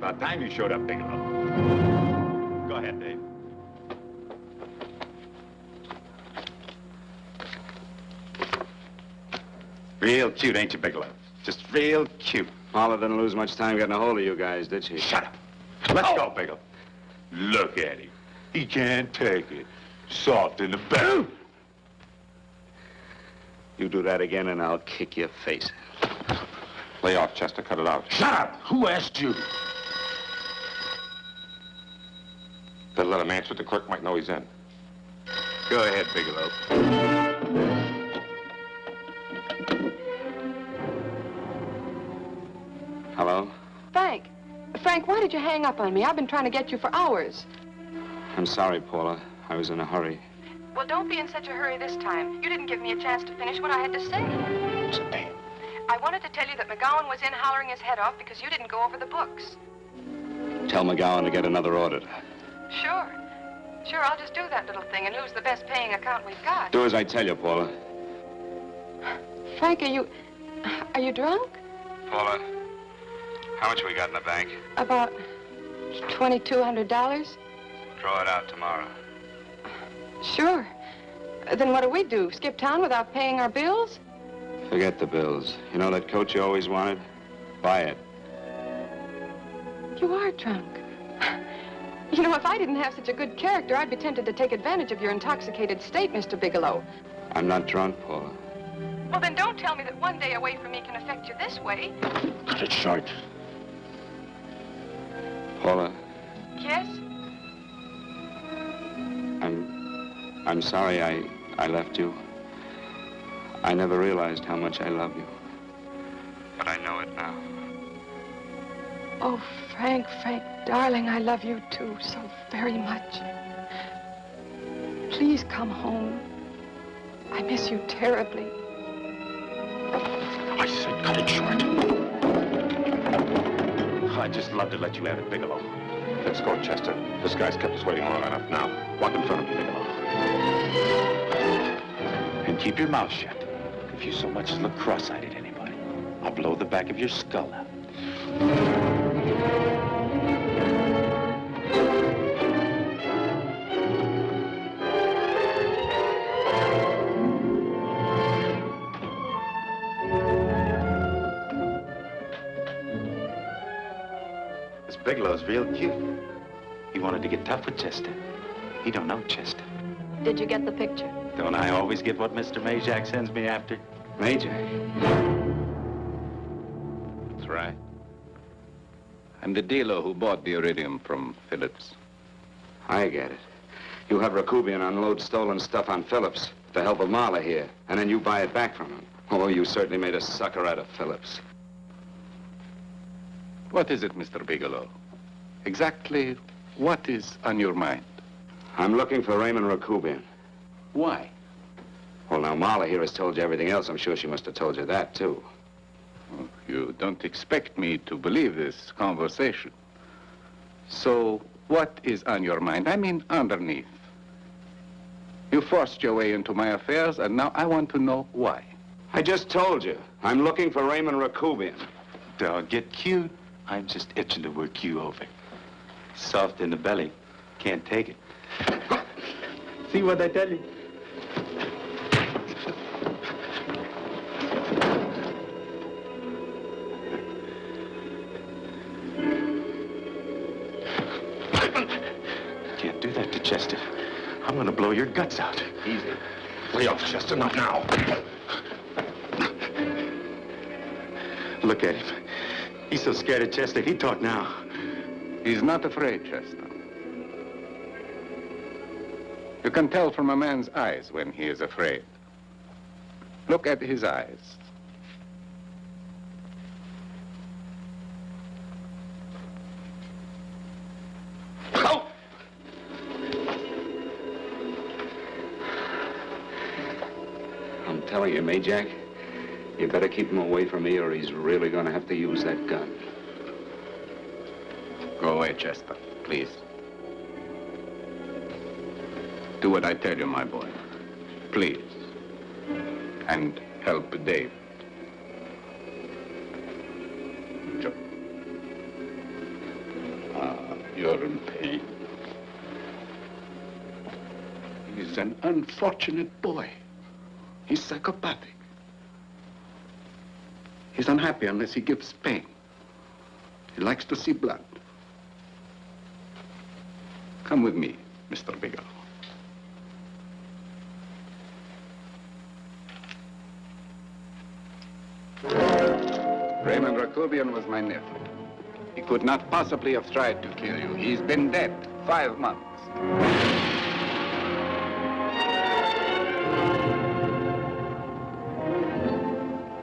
About time you showed up, Bigelow. Go ahead, Dave. Real cute, ain't you, Bigelow? Just real cute. Paula didn't lose much time getting a hold of you guys, did she? Shut up. Let's go, Bigelow. Look at him. He can't take it. Soft in the back. You do that again and I'll kick your face. Lay off, Chester. Cut it out. Shut up! Who asked you? Better let him answer. The clerk might know he's in. Go ahead, Bigelow. Hello? Frank. Frank, why did you hang up on me? I've been trying to get you for hours. I'm sorry, Paula. I was in a hurry. Well, don't be in such a hurry this time. You didn't give me a chance to finish what I had to say. I wanted to tell you that McGowan was in hollering his head off because you didn't go over the books. Tell McGowan to get another auditor. Sure. Sure, I'll just do that little thing and lose the best paying account we've got. Do as I tell you, Paula. Frank, are you drunk? Paula, how much we got in the bank? About $2,200. Draw it out tomorrow. Sure. Then what do? Skip town without paying our bills? Forget the bills. You know that coat you always wanted? Buy it. You are drunk. You know, if I didn't have such a good character, I'd be tempted to take advantage of your intoxicated state, Mr. Bigelow. I'm not drunk, Paula. Well, then don't tell me that one day away from me can affect you this way. Cut it short. Paula, Yes? I'm sorry I left you. I never realized how much I love you. But I know it now. Oh, Frank, darling, I love you too so very much. Please come home. I miss you terribly. I said cut it short. I'd just love to let you have it, Bigelow. Let's go, Chester. This guy's kept us waiting long enough now. Walk in front of me, Bigelow. And keep your mouth shut. If you so much as look cross-eyed at anybody, I'll blow the back of your skull out. This Bigelow's real cute. He wanted to get tough with Chester. He don't know Chester. Did you get the picture? Don't I always get what Mr. Majak sends me after? Majak? That's right. I'm the dealer who bought the iridium from Phillips. I get it. You have Rakubian unload stolen stuff on Phillips with the help of Marla here, and then you buy it back from him. Oh, you certainly made a sucker out of Phillips. What is it, Mr. Bigelow? Exactly what is on your mind? I'm looking for Raymond Rakubian. Why? Well, now, Marla here has told you everything else. I'm sure she must have told you that, too. Oh, you don't expect me to believe this conversation. So, what is on your mind? I mean, underneath. You forced your way into my affairs, and now I want to know why. I just told you. I'm looking for Raymond Rakubian. Dog, get cute. I'm just itching to work you over. Soft in the belly. Can't take it. See what I tell you? Can't do that to Chester. I'm gonna blow your guts out. Easy. Lay off, Chester, not now. Look at him. He's so scared of Chester, he'd talk now. He's not afraid, Chester. You can tell from a man's eyes when he is afraid. Look at his eyes. Oh! I'm telling you, Majak, you better keep him away from me or he's really going to have to use that gun. Go away, Chester, please. Do what I tell you, my boy. Please. And help Dave. Joe. in pain. He's an unfortunate boy. He's psychopathic. He's unhappy unless he gives pain. He likes to see blood. Come with me, Mr. Bigelow. Raymond Rakubian was my nephew. He could not possibly have tried to kill you. He's been dead 5 months.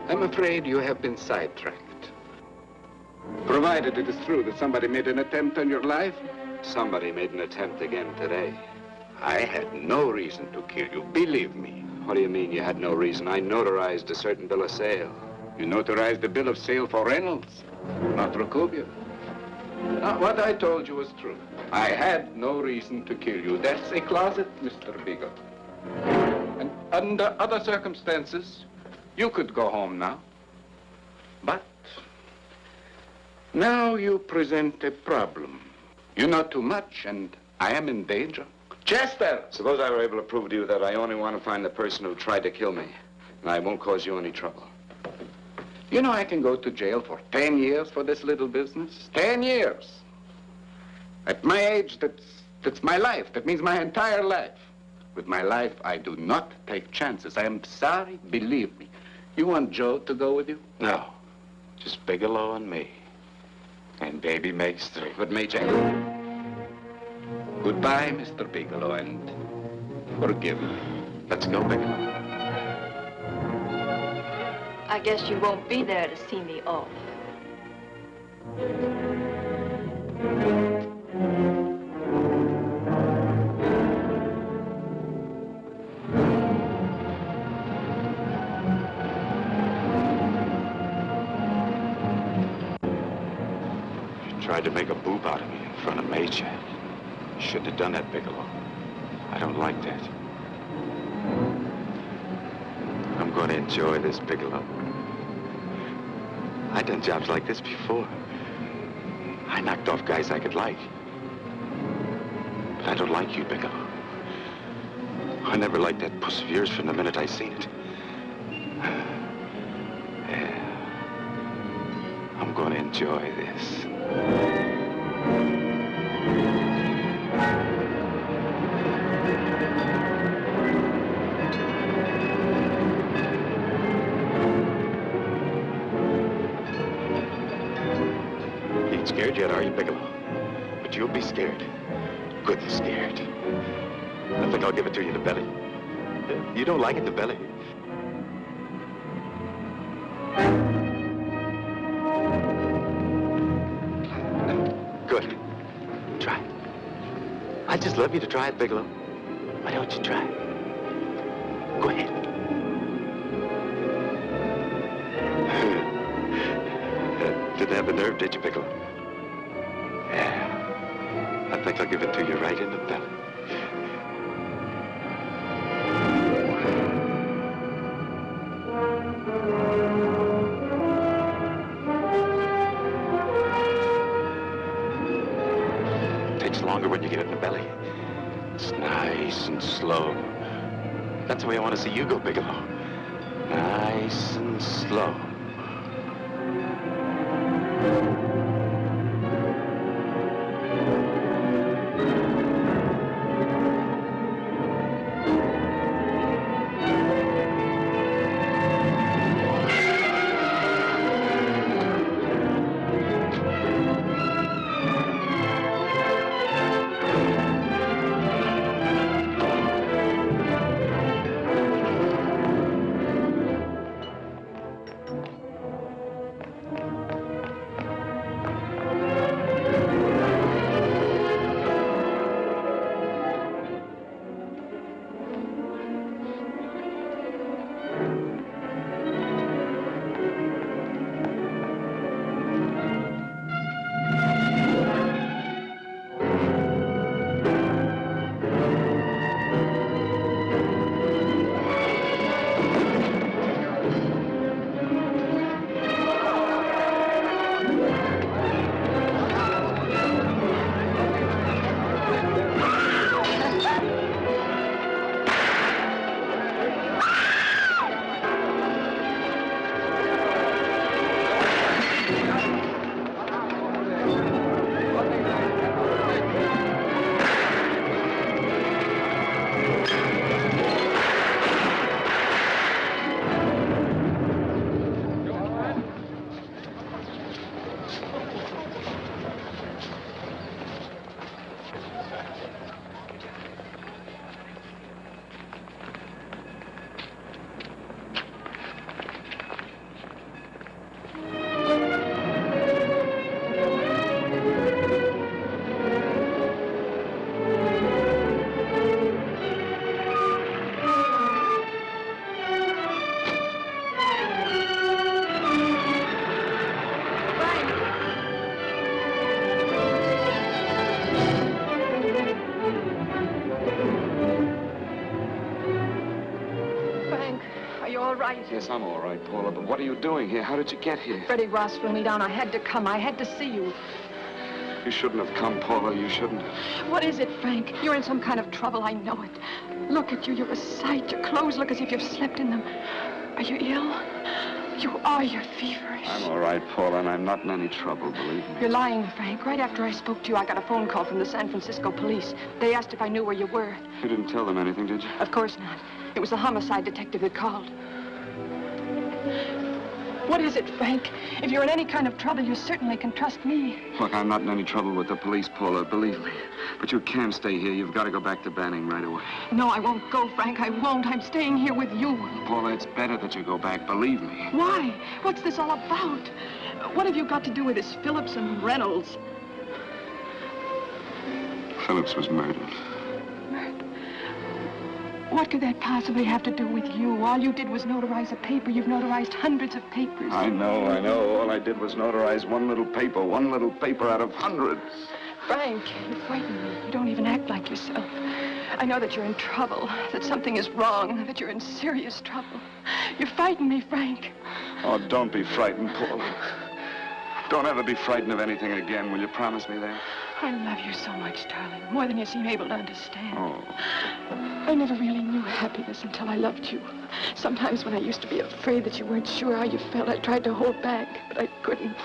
I'm afraid you have been sidetracked. Provided it is true that somebody made an attempt on your life. Somebody made an attempt again today. I had no reason to kill you, believe me. What do you mean you had no reason? I notarized a certain bill of sale. You notarized the bill of sale for Reynolds, not Rakubian. What I told you was true. I had no reason to kill you. That's a closet, Mr. Bigelow. And under other circumstances, you could go home now. But now you present a problem. You know too much, and I am in danger. Chester! Suppose I were able to prove to you that I only want to find the person who tried to kill me, and I won't cause you any trouble. You know I can go to jail for 10 years for this little business. 10 years. At my age, that's my life. That means my entire life. With my life, I do not take chances. I am sorry, believe me. You want Joe to go with you? No. Just Bigelow and me. And baby makes 3. But me, Jack. Goodbye, Mr. Bigelow, and forgive me. Let's go, Bigelow. I guess you won't be there to see me off. You tried to make a boob out of me in front of Mayjack. You shouldn't have done that, Bigelow. I don't like that. I'm going to enjoy this, Bigelow. I've done jobs like this before. I knocked off guys I could like. But I don't like you, Bigelow. I never liked that puss of yours from the minute I seen it. Yeah. I'm going to enjoy this. Scared yet, are you, Bigelow? But you'll be scared. Good and scared. I think I'll give it to you in the belly. You don't like it in the belly? Good. Try. I'd just love you to try it, Bigelow. Why don't you try? Go ahead. Didn't have the nerve, did you, Bigelow? Yeah. I think I'll give it to you right in the belly. It takes longer when you get it in the belly. It's nice and slow. That's the way I want to see you go, Bigelow. Nice and slow. Yes, I'm all right, Paula, but what are you doing here? How did you get here? Freddie Ross flew me down. I had to come. I had to see you. You shouldn't have come, Paula. You shouldn't have. What is it, Frank? You're in some kind of trouble. I know it. Look at you. You're a sight. Your clothes look as if you've slept in them. Are you ill? You are. You're feverish. I'm all right, Paula, and I'm not in any trouble, believe me. You're lying, Frank. Right after I spoke to you, I got a phone call from the San Francisco police. They asked if I knew where you were. You didn't tell them anything, did you? Of course not. It was the homicide detective that called. What is it, Frank? If you're in any kind of trouble, you certainly can trust me. Look, I'm not in any trouble with the police, Paula, believe me. But you can't stay here. You've got to go back to Banning right away. No, I won't go, Frank. I won't. I'm staying here with you. Paula, it's better that you go back, believe me. Why? What's this all about? What have you got to do with this Phillips and Reynolds? Phillips was murdered. What could that possibly have to do with you? All you did was notarize a paper. You've notarized hundreds of papers. I know. All I did was notarize one little paper out of hundreds. Frank, you frighten me. You don't even act like yourself. I know that you're in trouble, that something is wrong, that you're in serious trouble. You frighten me, Frank. Oh, don't be frightened, Paula. Don't ever be frightened of anything again. Will you promise me that? I love you so much, darling, more than you seem able to understand. Oh. I never really knew happiness until I loved you. Sometimes when I used to be afraid that you weren't sure how you felt, I tried to hold back, but I couldn't.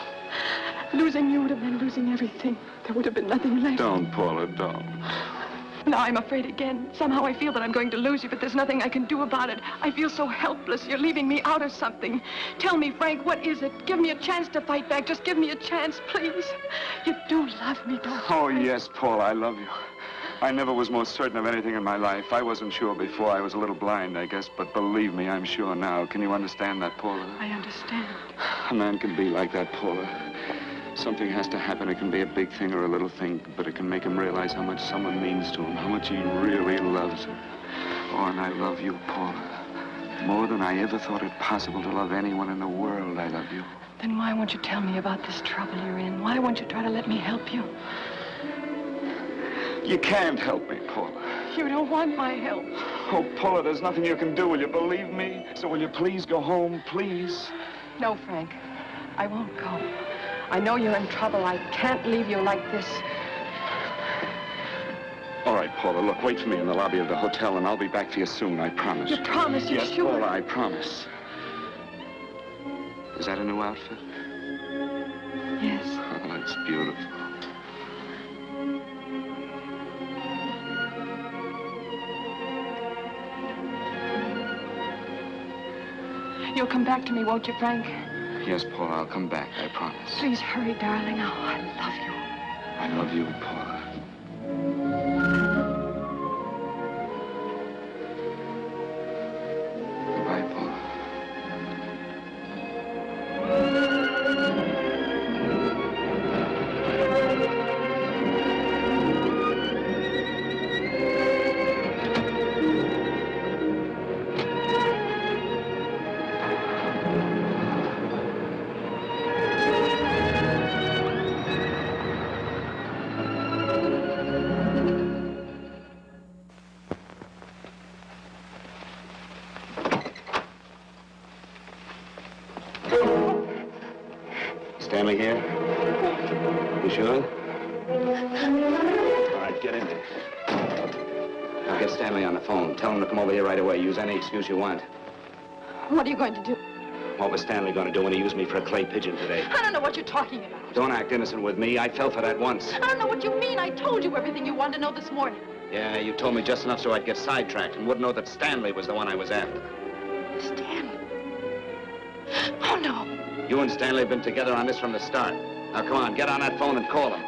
Losing you would have been losing everything. There would have been nothing left. Don't, Paula, don't. Now I'm afraid again. Somehow I feel that I'm going to lose you, but there's nothing I can do about it. I feel so helpless. You're leaving me out of something. Tell me, Frank, what is it? Give me a chance to fight back. Just give me a chance, please. You do love me, don't you? Oh, yes, Paula, I love you. I never was more certain of anything in my life. I wasn't sure before. I was a little blind, I guess, but believe me, I'm sure now. Can you understand that, Paula? I understand. A man can be like that, Paula. Something has to happen. It can be a big thing or a little thing, but it can make him realize how much someone means to him, how much he really loves her. Oh, and I love you, Paula. More than I ever thought it possible to love anyone in the world, I love you. Then why won't you tell me about this trouble you're in? Why won't you try to let me help you? You can't help me, Paula. You don't want my help. Oh, Paula, there's nothing you can do. Will you believe me? So will you please go home, please? No, Frank. I won't go. I know you're in trouble. I can't leave you like this. All right, Paula, look, wait for me in the lobby of the hotel, and I'll be back for you soon, I promise. You promise? You're yes, sure? Paula, I promise. Is that a new outfit? Yes. Oh, it's beautiful. You'll come back to me, won't you, Frank? Yes, Paula, I'll come back, I promise. Please hurry, darling. Oh, I love you. I love you, Paula. Goodbye, Paula. Stanley here? You sure? All right, get in there. Now get Stanley on the phone. Tell him to come over here right away. Use any excuse you want. What are you going to do? What was Stanley going to do when he used me for a clay pigeon today? I don't know what you're talking about. Don't act innocent with me. I fell for that once. I don't know what you mean. I told you everything you wanted to know this morning. Yeah, you told me just enough so I'd get sidetracked and wouldn't know that Stanley was the one I was after. Stanley? Oh, no. You and Stanley have been together on this from the start. Now, come on, get on that phone and call him.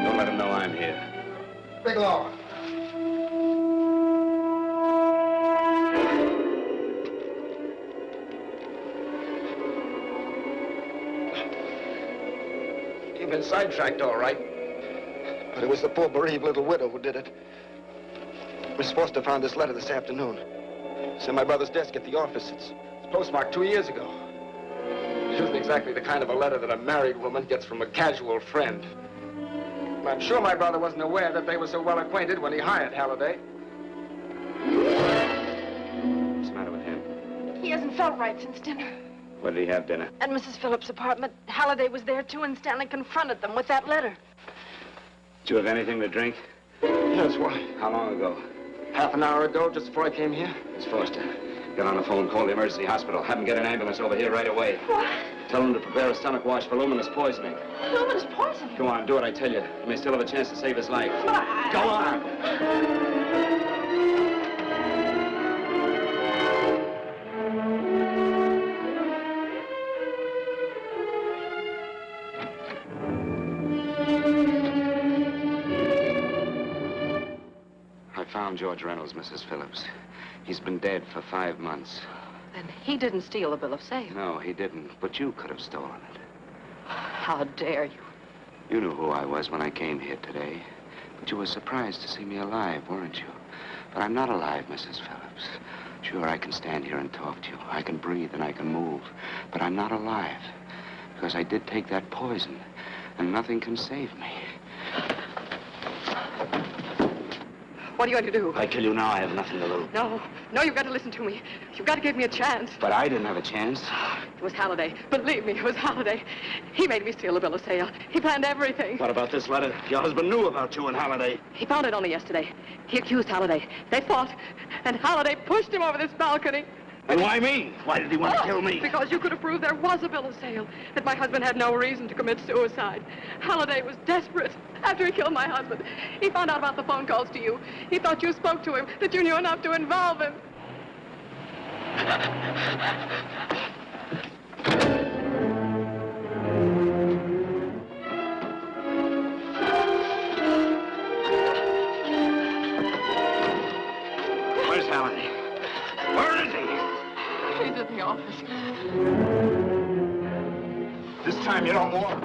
Don't let him know I'm here. Bigelow. You've been sidetracked, all right. But it was the poor bereaved little widow who did it. Miss Foster found this letter this afternoon. It's in my brother's desk at the office. It's postmarked 2 years ago. It isn't exactly the kind of a letter that a married woman gets from a casual friend. And I'm sure my brother wasn't aware that they were so well acquainted when he hired Halliday. What's the matter with him? He hasn't felt right since dinner. Where did he have dinner? At Mrs. Phillips' apartment, Halliday was there, too, and Stanley confronted them with that letter. Did you have anything to drink? Yes, why? How long ago? Half an hour ago, just before I came here. Miss Foster, get on the phone, call the emergency hospital. Have them get an ambulance over here right away. What? Tell them to prepare a stomach wash for luminous poisoning. Luminous poisoning? Go on, do it, I tell you. You may still have a chance to save his life. Go on! I found George Reynolds, Mrs. Phillips. He's been dead for 5 months. Then he didn't steal the bill of sale. No, he didn't, but you could have stolen it. How dare you? You knew who I was when I came here today, but you were surprised to see me alive, weren't you? But I'm not alive, Mrs. Phillips. Sure, I can stand here and talk to you. I can breathe and I can move, but I'm not alive because I did take that poison, and nothing can save me. What are you going to do? I tell you now, I have nothing to lose. No, you've got to listen to me. You've got to give me a chance. But I didn't have a chance. It was Halliday. Believe me, it was Halliday. He made me steal the bill of sale. He planned everything. What about this letter? Your husband knew about you and Halliday. He found it only yesterday. He accused Halliday. They fought, and Halliday pushed him over this balcony. And why me? Why did he want to kill me? Because you could have proved there was a bill of sale, that my husband had no reason to commit suicide. Halliday was desperate. After he killed my husband, he found out about the phone calls to you. He thought you spoke to him, that you knew enough to involve him. Where's Halliday? Where is he? He's in the office. This time you don't want.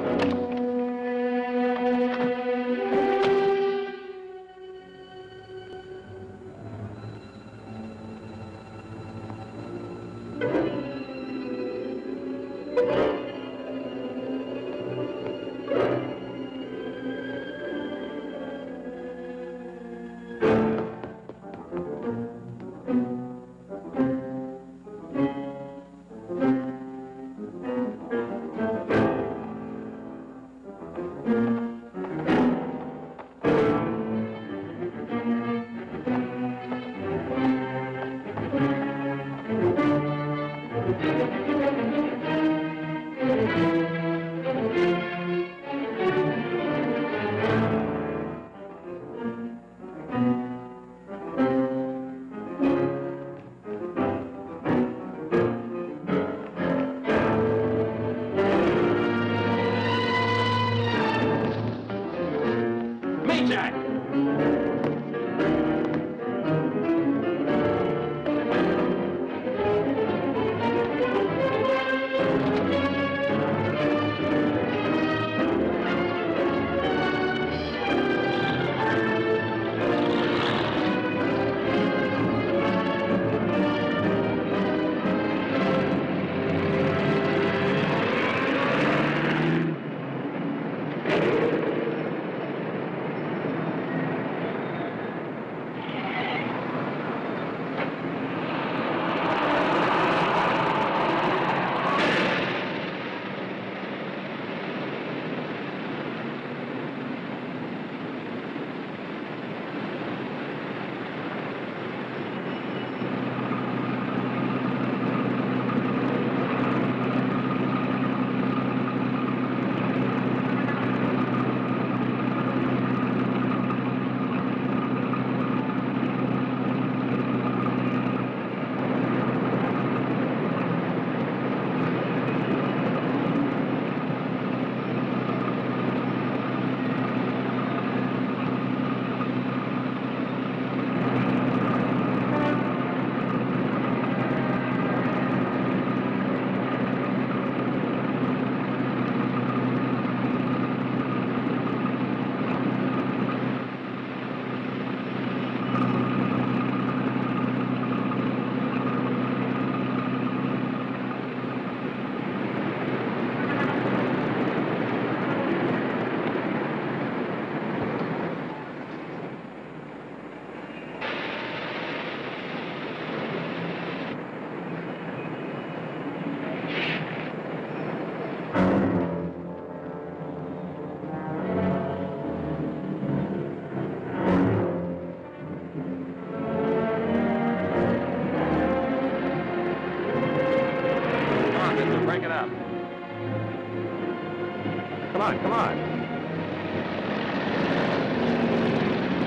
Come on, come on.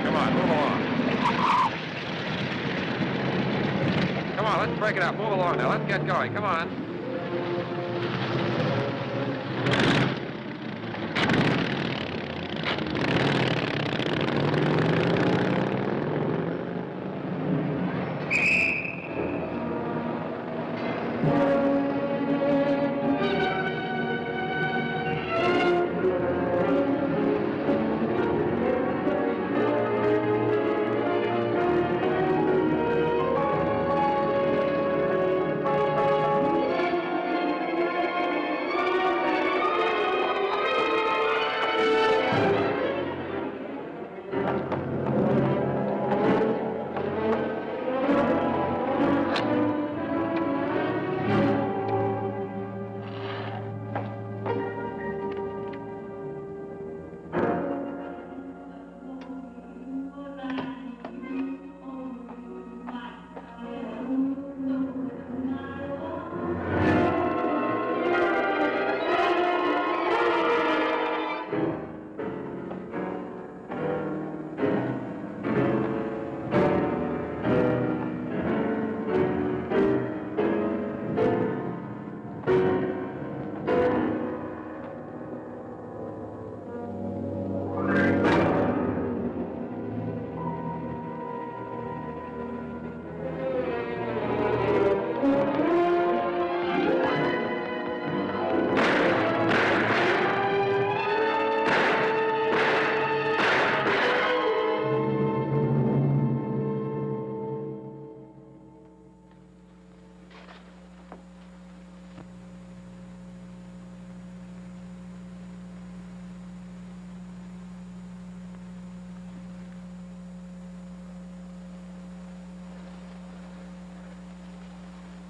Come on, move along. Come on, let's break it up. Move along now. Let's get going. Come on.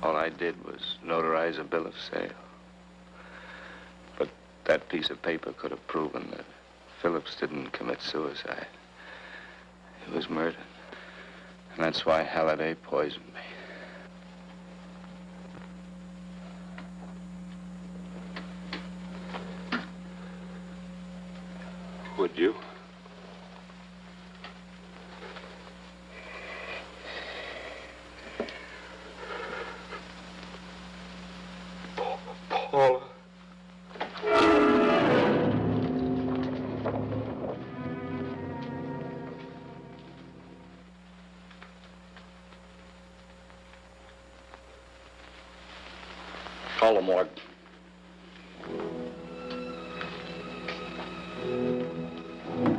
All I did was notarize a bill of sale. But that piece of paper could have proven that Phillips didn't commit suicide. He was murdered. And that's why Halliday poisoned me. Would you? Paula. Call the morgue.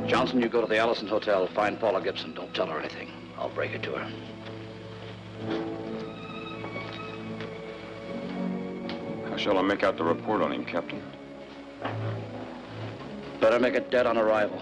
Johnson, you go to the Allison Hotel. Find Paula Gibson. Don't tell her anything. I'll break it to her. How shall I make out the report on him, Captain? Better make it dead on arrival.